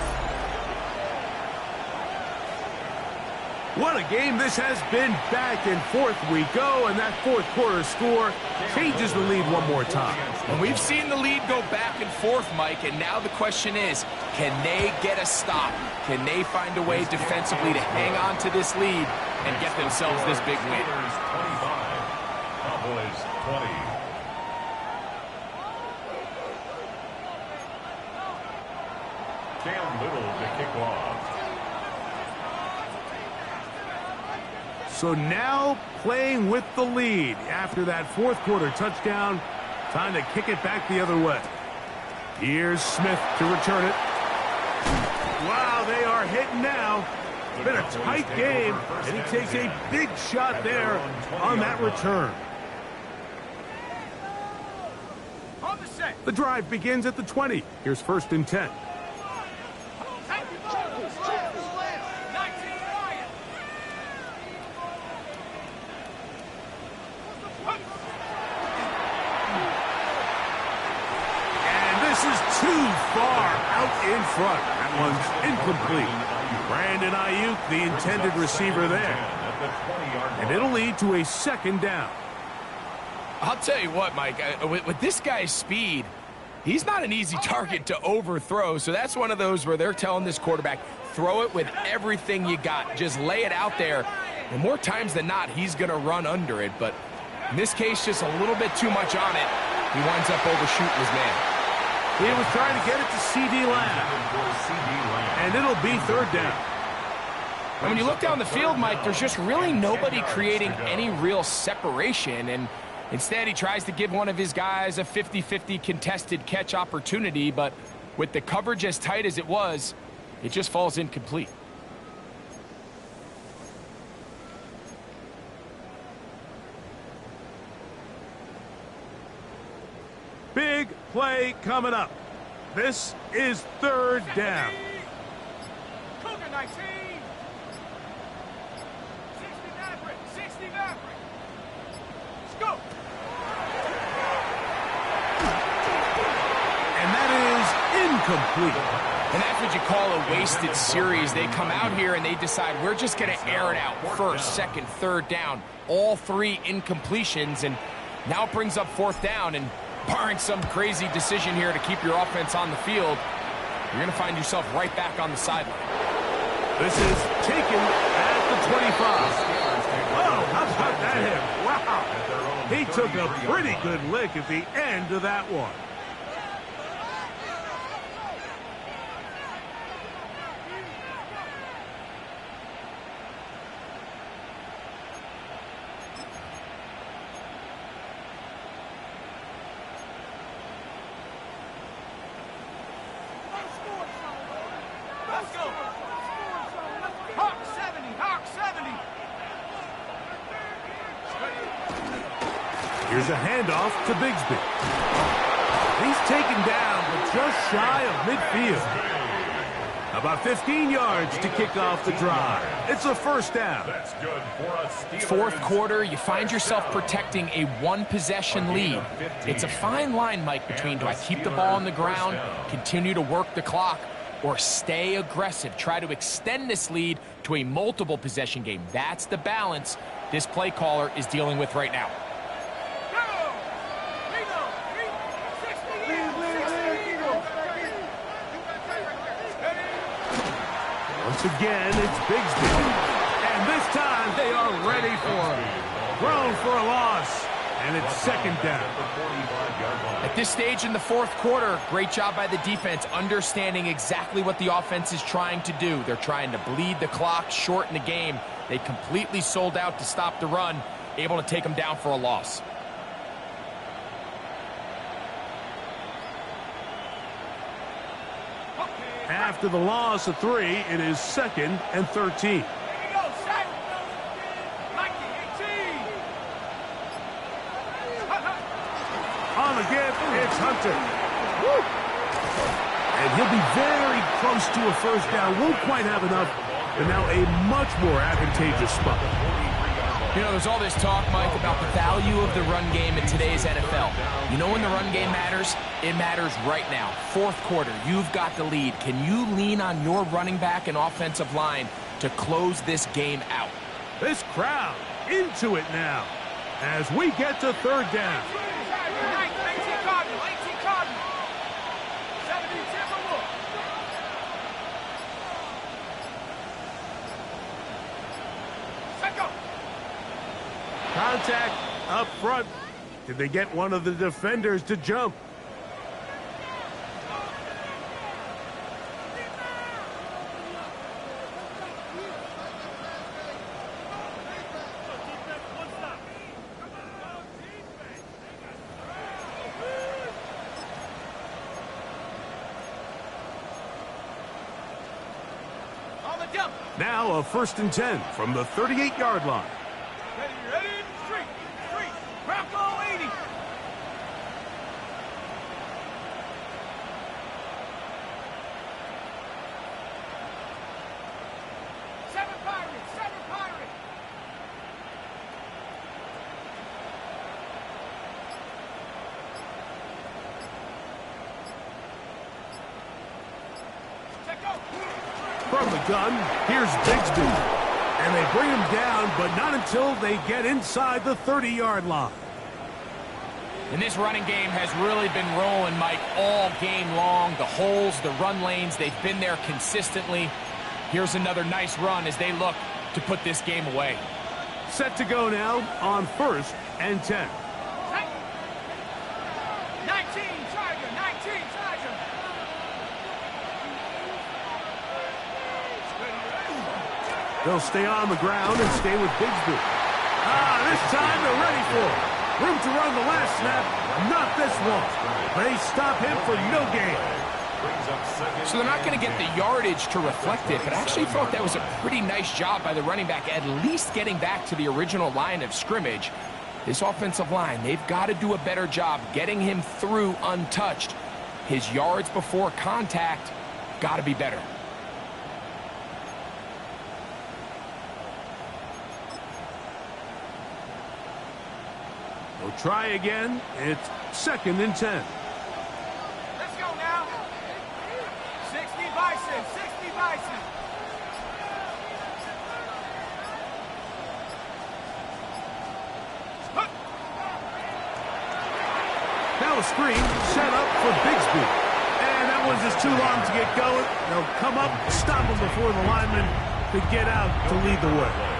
What a game this has been. Back and forth we go, and that fourth quarter score changes the lead one more time. And we've seen the lead go back and forth, Mike, and now the question is, can they get a stop? Can they find a way defensively to hang on to this lead and get themselves this big win? 25, Cowboys 20. Cam Little to kick off. So now playing with the lead after that fourth quarter touchdown. Time to kick it back the other way. Here's Smith to return it. Wow, they are hitting now. It's been a tight game, and he takes a big shot there on that return. The drive begins at the 20. Here's 1st and 10. front. That one's incomplete. Brandon Ayuk, the intended receiver there. And it'll lead to a second down. I'll tell you what, Mike, with this guy's speed, he's not an easy target to overthrow. So that's one of those where they're telling this quarterback, throw it with everything you got. Just lay it out there. And more times than not, he's going to run under it. But in this case, just a little bit too much on it. He winds up overshooting his man. He was trying to get it to C.D. Lamb. And it'll be third down. And when you look down the field, Mike, there's just really nobody creating any real separation. And instead, he tries to give one of his guys a 50-50 contested catch opportunity. But with the coverage as tight as it was, it just falls incomplete. Big play coming up. This is third down. Cougar 19. 60 Maverick. 60 Maverick. Let's go. And that is incomplete. And that's what you call a wasted series. They come out here and they decide we're just going to air it out. First, second, third down. All three incompletions. And now it brings up fourth down. And barring some crazy decision here to keep your offense on the field, you're going to find yourself right back on the sideline. This is taken at the 25. Oh, how about that hit? Wow. He took a pretty good lick at the end of that one. Let's go. Hawk 70. Hawk 70. Here's a handoff to Bigsby. He's taken down, but just shy of midfield. About 15 yards to kick off the drive. It's a first down. That's good for us. Fourth quarter, you find yourself protecting a one-possession lead. It's a fine line, Mike, between do I keep the ball on the ground, continue to work the clock, or stay aggressive, try to extend this lead to a multiple possession game. That's the balance this play caller is dealing with right now. Once again, it's Bigsby. And this time, they are ready for him. Thrown for a loss. And it's second down. At this stage in the fourth quarter, great job by the defense understanding exactly what the offense is trying to do. They're trying to bleed the clock, shorten the game. They completely sold out to stop the run, able to take them down for a loss. After the loss of 3, it is second and 13. On the give, it's Hunter. Woo! And he'll be very close to a first down. Won't quite have enough, but now a much more advantageous spot. You know, there's all this talk, Mike, about the value of the run game in today's NFL. You know when the run game matters? It matters right now. Fourth quarter, you've got the lead. Can you lean on your running back and offensive line to close this game out? This crowd into it now as we get to third down. 18 Cardinal. 18 Cardinal. 70 Timberwolf. Second. Contact up front. Did they get one of the defenders to jump? Now a 1st and 10 from the 38-yard line. Ready, street, Bronco 80. Seven Pirates. done. Here's Bigsby. And they bring him down, but not until they get inside the 30-yard line. And this running game has really been rolling, Mike, all game long. The holes, the run lanes, they've been there consistently. Here's another nice run as they look to put this game away. Set to go now on 1st and 10. 19, Charger, 19, Charger. They'll stay on the ground and stay with Bigsby. This time they're ready for it. Room to run the last snap, not this one. They stop him for no gain. So they're not going to get the yardage to reflect it, but I actually thought that was a pretty nice job by the running back, at least getting back to the original line of scrimmage. This offensive line, they've got to do a better job getting him through untouched. His yards before contact got to be better. They'll try again. It's 2nd and 10. Let's go now. 60 Bison, 60 Bison. Now a screen set up for Bigsby. And that one's just too long to get going. They'll come up, stop him before the lineman could get out to lead the way.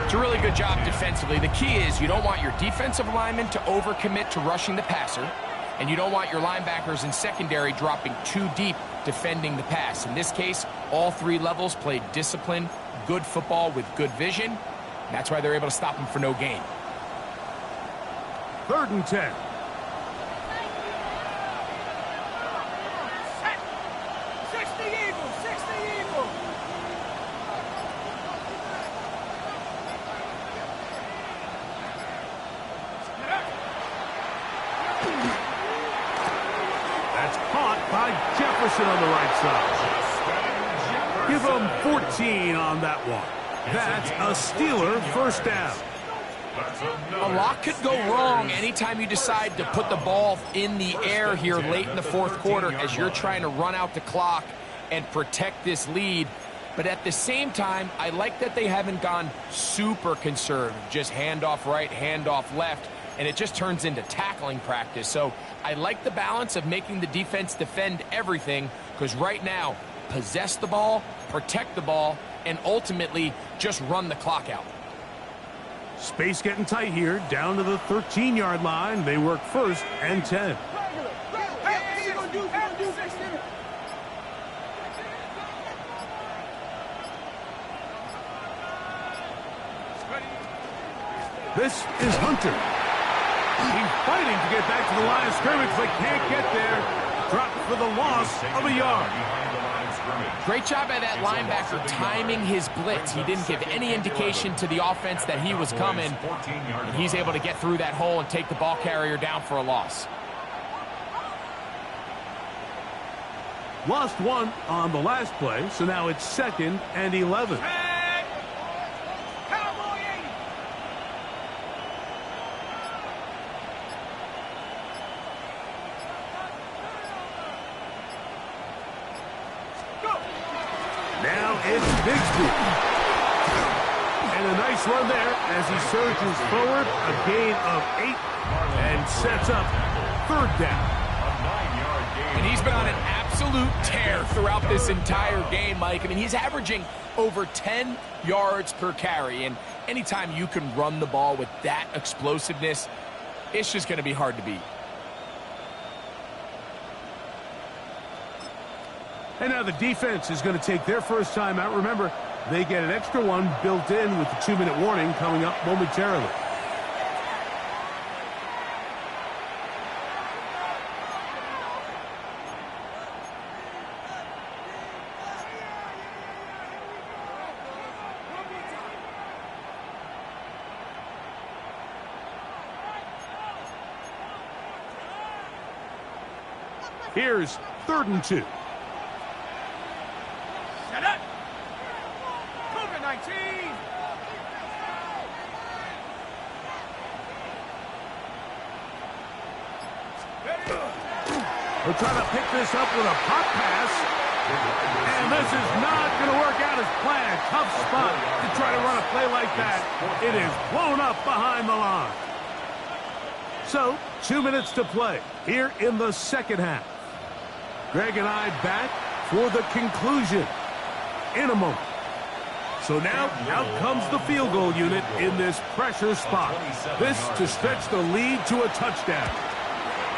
It's a really good job defensively. The key is you don't want your defensive linemen to overcommit to rushing the passer, and you don't want your linebackers in secondary dropping too deep defending the pass. In this case, all 3 levels played disciplined, good football with good vision. That's why they're able to stop him for no gain. 3rd and 10. Set. 60 Eagles, 60 Eagles. That's caught by Jefferson on the right side. Give them 14 on that one. That's a Steeler first down. A lot could go wrong anytime you decide to put the ball in the air here late in the 4th quarter as you're trying to run out the clock and protect this lead. But at the same time, I like that they haven't gone super conservative, just handoff right, handoff left, and it just turns into tackling practice. So I like the balance of making the defense defend everything, because right now, possess the ball, protect the ball, and ultimately just run the clock out. Space getting tight here, down to the 13-yard line. They work 1st and 10. This is Hunter. He's fighting to get back to the line of scrimmage, but can't get there. Dropped for the loss of a yard. Great job by that linebacker timing his blitz. He didn't give any indication to the offense that he was coming. And he's able to get through that hole and take the ball carrier down for a loss. Lost 1 on the last play, so now it's 2nd and 11. Now it's Bigsby. And a nice run there as he surges forward. A gain of 8 and sets up 3rd down. And he's been on an absolute tear throughout this entire game, Mike. I mean, he's averaging over 10 yards per carry. And anytime you can run the ball with that explosiveness, it's just going to be hard to beat. And now the defense is going to take their first time out. Remember, they get an extra one built in with the 2-minute warning coming up momentarily. Here's 3rd and 2. Set up. Cougar 19. They're trying to pick this up with a pop pass. And this is not going to work out as planned. Tough spot to try to run a play like that. It is blown up behind the line. So, 2 minutes to play here in the second half. Greg and I back for the conclusion in a moment. So now, out comes the field goal unit in this pressure spot. This to stretch the lead to a touchdown.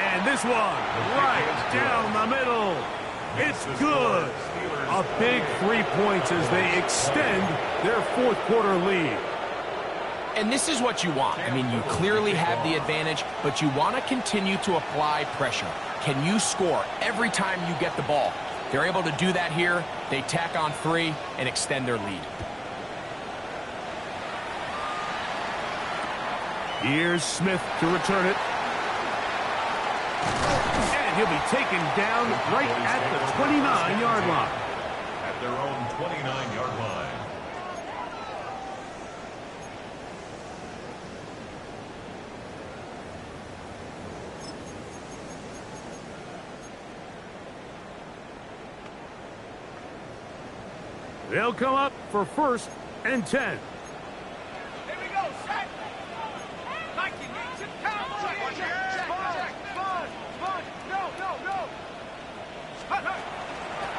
And this one, right down the middle. It's good. A big 3 points as they extend their fourth quarter lead. And this is what you want. I mean, you clearly have the advantage, but you want to continue to apply pressure. Can you score every time you get the ball? They're able to do that here. They tack on 3 and extend their lead. Here's Smith to return it. And he'll be taken down right at the 29-yard line. At their own 29-yard line. They'll come up for 1st and 10. Here we go, set. Nike needs it. No.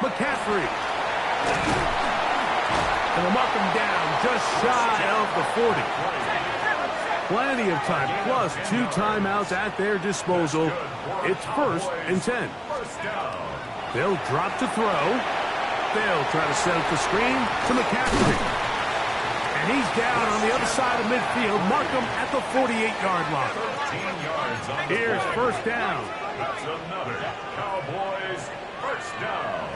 McCaffrey. And they'll mark him down just shy of the 40. Plenty of time, plus 2 timeouts at their disposal. It's 1st and 10. They'll drop to throw. They'll try to set up the screen to McCaffrey. And he's down on the other side of midfield. Mark him at the 48-yard line. 13 yards on the Here's play. 1st down. That's another Cowboys first down.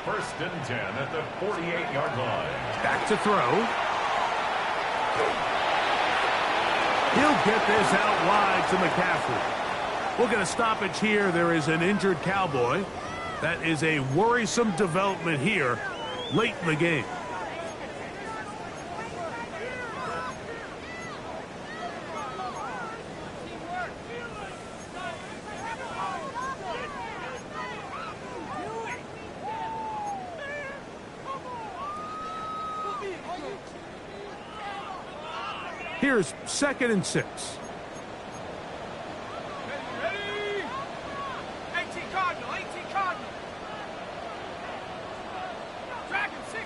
1st and 10 at the 48-yard line. Back to throw. He'll get this out wide to McCaffrey. We'll get a stoppage here. There is an injured Cowboy. That is a worrisome development here late in the game. Here's 2nd and 6. Ready? 18 Cardinal. Dragon 60.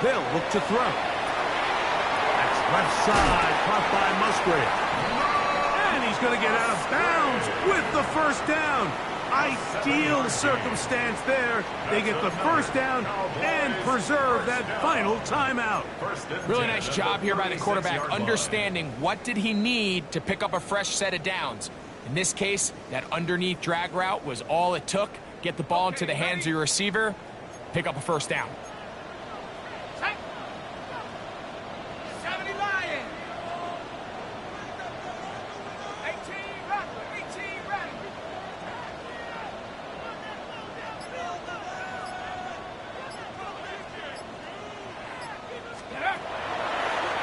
They'll look to throw. That's left side, caught by Musgrave. And he's going to get out of bounds with the 1st down. Ideal circumstance there. They get the 1st down and preserve that final timeout. Really nice job here by the quarterback, understanding what did he need to pick up a fresh set of downs. In this case, that underneath drag route was all it took. Get the ball into the hands of your receiver, pick up a 1st down. 70 Lions. 18 ready.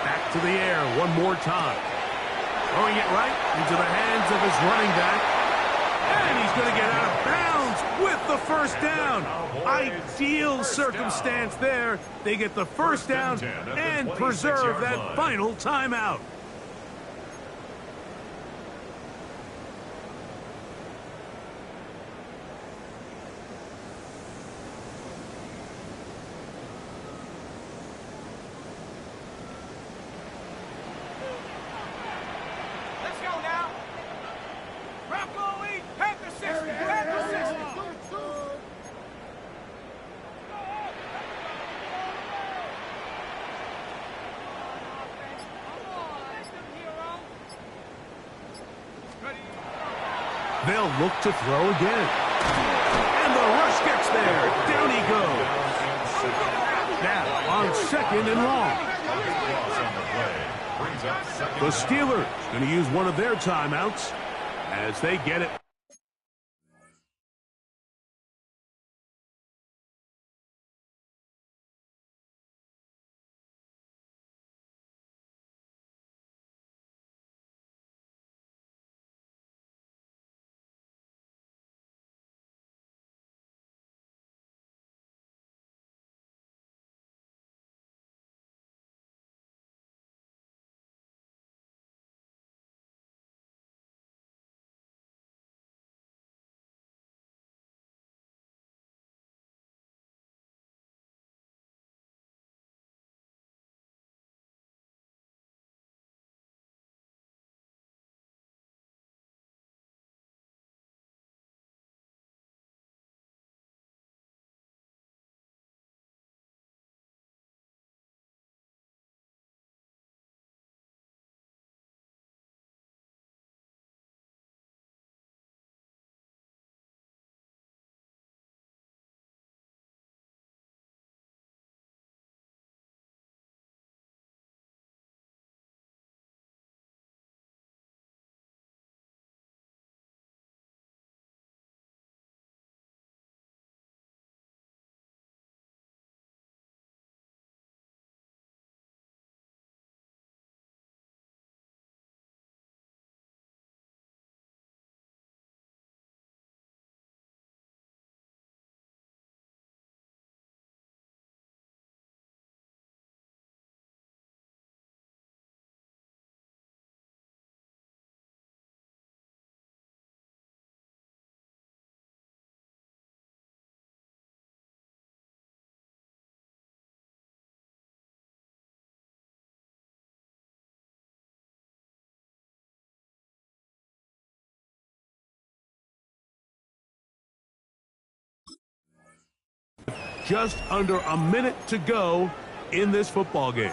Back to the air one more time. Throwing it right into the hands of his running back. And he's going to get out of bounds with the 1st down. Ideal circumstance there. They get the 1st down and preserve that final timeout. Let's go now. Bronco lead. Panther 60. Panther 60. They'll look to throw again. And the rush gets there. Down he goes. Now on 2nd and long. The Steelers going to use one of their timeouts as they get it. just under a minute to go in this football game.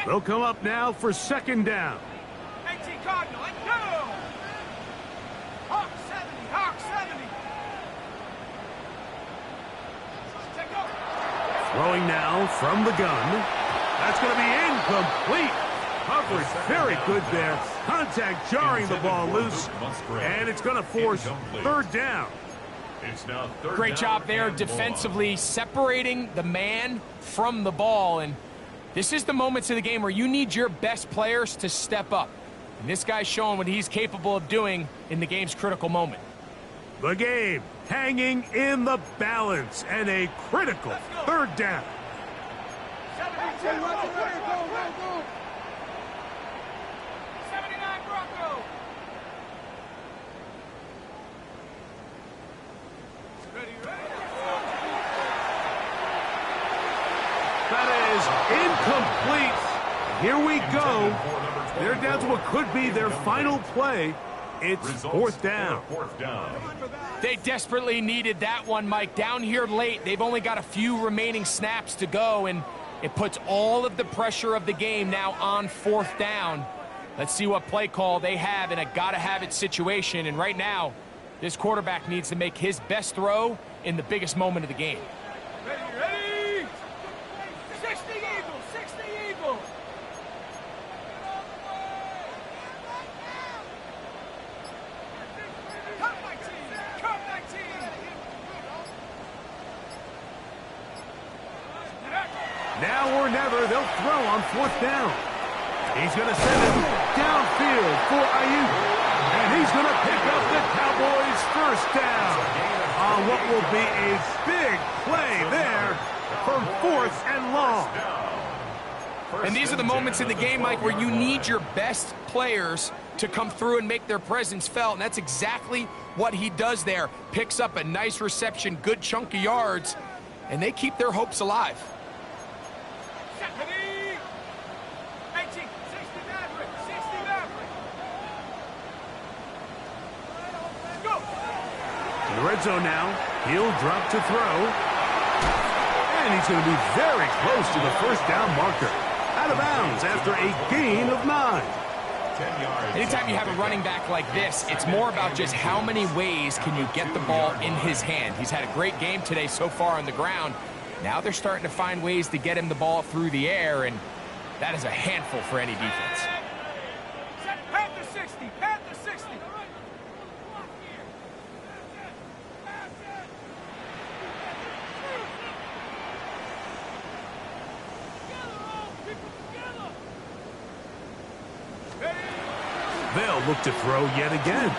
They'll come up now for second down. 18 Cardinal, and go! Hawk 70, Hawk 70. Check go. Throwing now from the gun. That's going to be incomplete. Coverage very good there. Contact jarring the ball loose. And it's going to force third down. It's now Great job there defensively, separating the man from the ball. And this is the moments of the game where you need your best players to step up. And this guy's showing what he's capable of doing in the game's critical moment. The game hanging in the balance and a critical third down. 72, go, go, go. 79 Bronco. Ready. That is incomplete. Here we go. They're down to what could be their final play. It's fourth down. They desperately needed that one, Mike. Down here late, they've only got a few remaining snaps to go, and it puts all of the pressure of the game now on fourth down. Let's see what play call they have in a gotta-have-it situation. And right now, this quarterback needs to make his best throw in the biggest moment of the game. Ready. 60 Eagles, 60 Eagles. Come 19, come 19. Now or never, they'll throw on fourth down. He's going to send it downfield for Ayuk. And he's going to pick up the Cowboys' first down on what will be a big play there for fourth and long. And these are the moments in the game, Mike, where you need your best players to come through and make their presence felt. And that's exactly what he does there. Picks up a nice reception, good chunk of yards, and they keep their hopes alive. 18, 60 Maverick, 60 Maverick. Go. In the red zone now, he'll drop to throw. And he's going to be very close to the first down marker. Out of bounds after a gain of 9. 10 yards. Anytime you have a running back like this, it's more about just how many ways can you get the ball in his hand. He's had a great game today so far on the ground. Now they're starting to find ways to get him the ball through the air, and that is a handful for any defense. Panther 60, Panther 60. They'll look to throw yet again.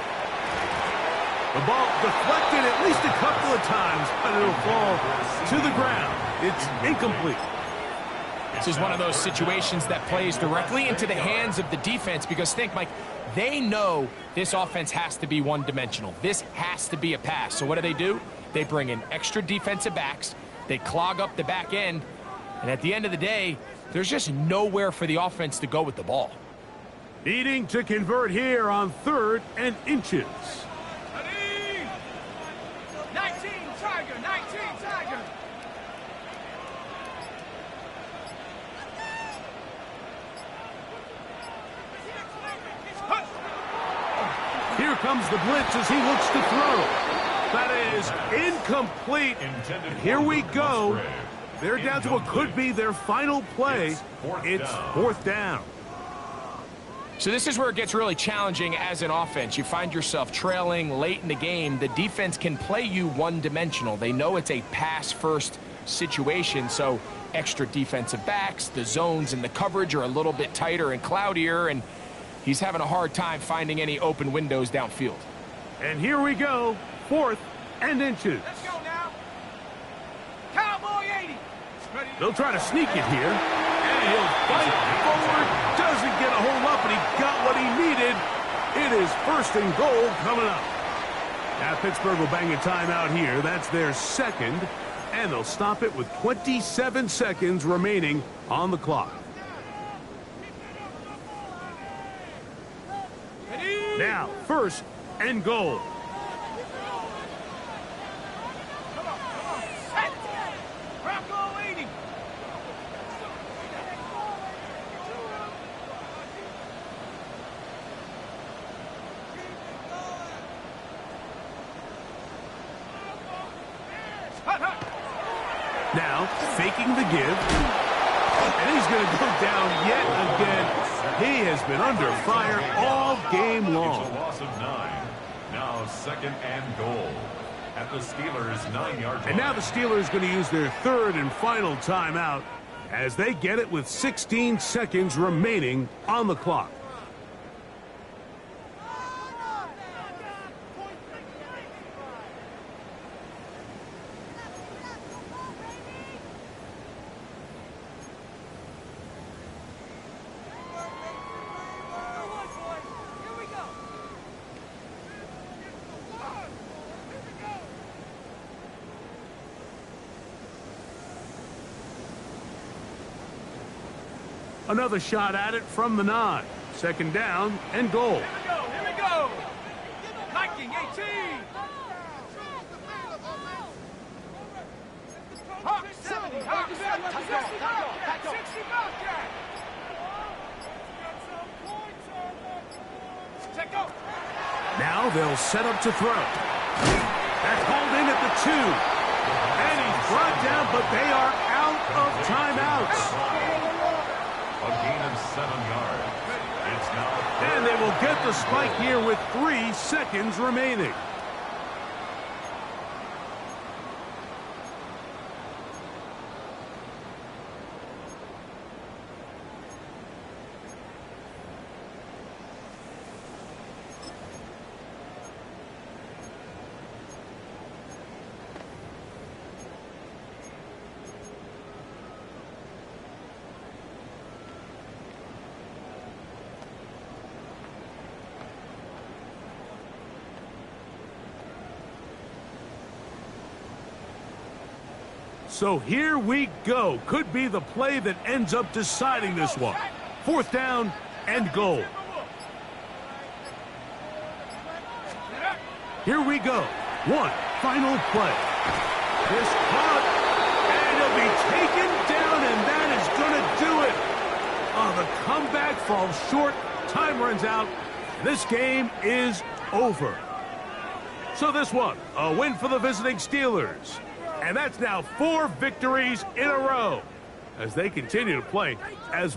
The ball deflected at least a couple of times, but it'll fall to the ground. It's incomplete. This is one of those situations that plays directly into the hands of the defense because think, Mike, they know this offense has to be one-dimensional. This has to be a pass. So what do? They bring in extra defensive backs. They clog up the back end. And at the end of the day, there's just nowhere for the offense to go with the ball. Needing to convert here on 3rd and inches. 19 Tiger, 19 Tiger. Here comes the blitz as he looks to throw. That is incomplete. Here we go. They're down to what could be their final play. It's fourth down. So this is where it gets really challenging as an offense. You find yourself trailing late in the game. The defense can play you one-dimensional. They know it's a pass-first situation, so extra defensive backs, the zones and the coverage are a little bit tighter and cloudier, and he's having a hard time finding any open windows downfield. And here we go, 4th and inches. Let's go now. Cowboy 80. Ready. They'll try to sneak it here, and he'll fight forward. Doesn't get a hold up, and he got what he needed. It is first and goal coming up. Now Pittsburgh will bang a timeout here. That's their second, and they'll stop it with 27 seconds remaining on the clock. Now, first and goal. Now, faking the give. And he's going to go down yet again. He has been under fire all game long. It's a loss of 9. Now second and goal at the Steelers' 9-yard line. And now the Steelers going to use their third and final timeout as they get it with 16 seconds remaining on the clock. Another shot at it from the 9. Second down and goal. Here we go. Liking 18. Hawk 70. Hawk 70. 60 Bobcat. Check go. Now they'll set up to throw. That's hauled in at the 2. And he's brought down, but they are out of timeouts. A gain of 7 yards. It's now And they will get the spike here with 3 seconds remaining. So here we go. Could be the play that ends up deciding this one. Fourth down and goal. Here we go. One final play. This caught, and he'll be taken down, and that is going to do it. Oh, the comeback falls short. Time runs out. This game is over. So this one, a win for the visiting Steelers. And that's now 4 victories in a row as they continue to play as well.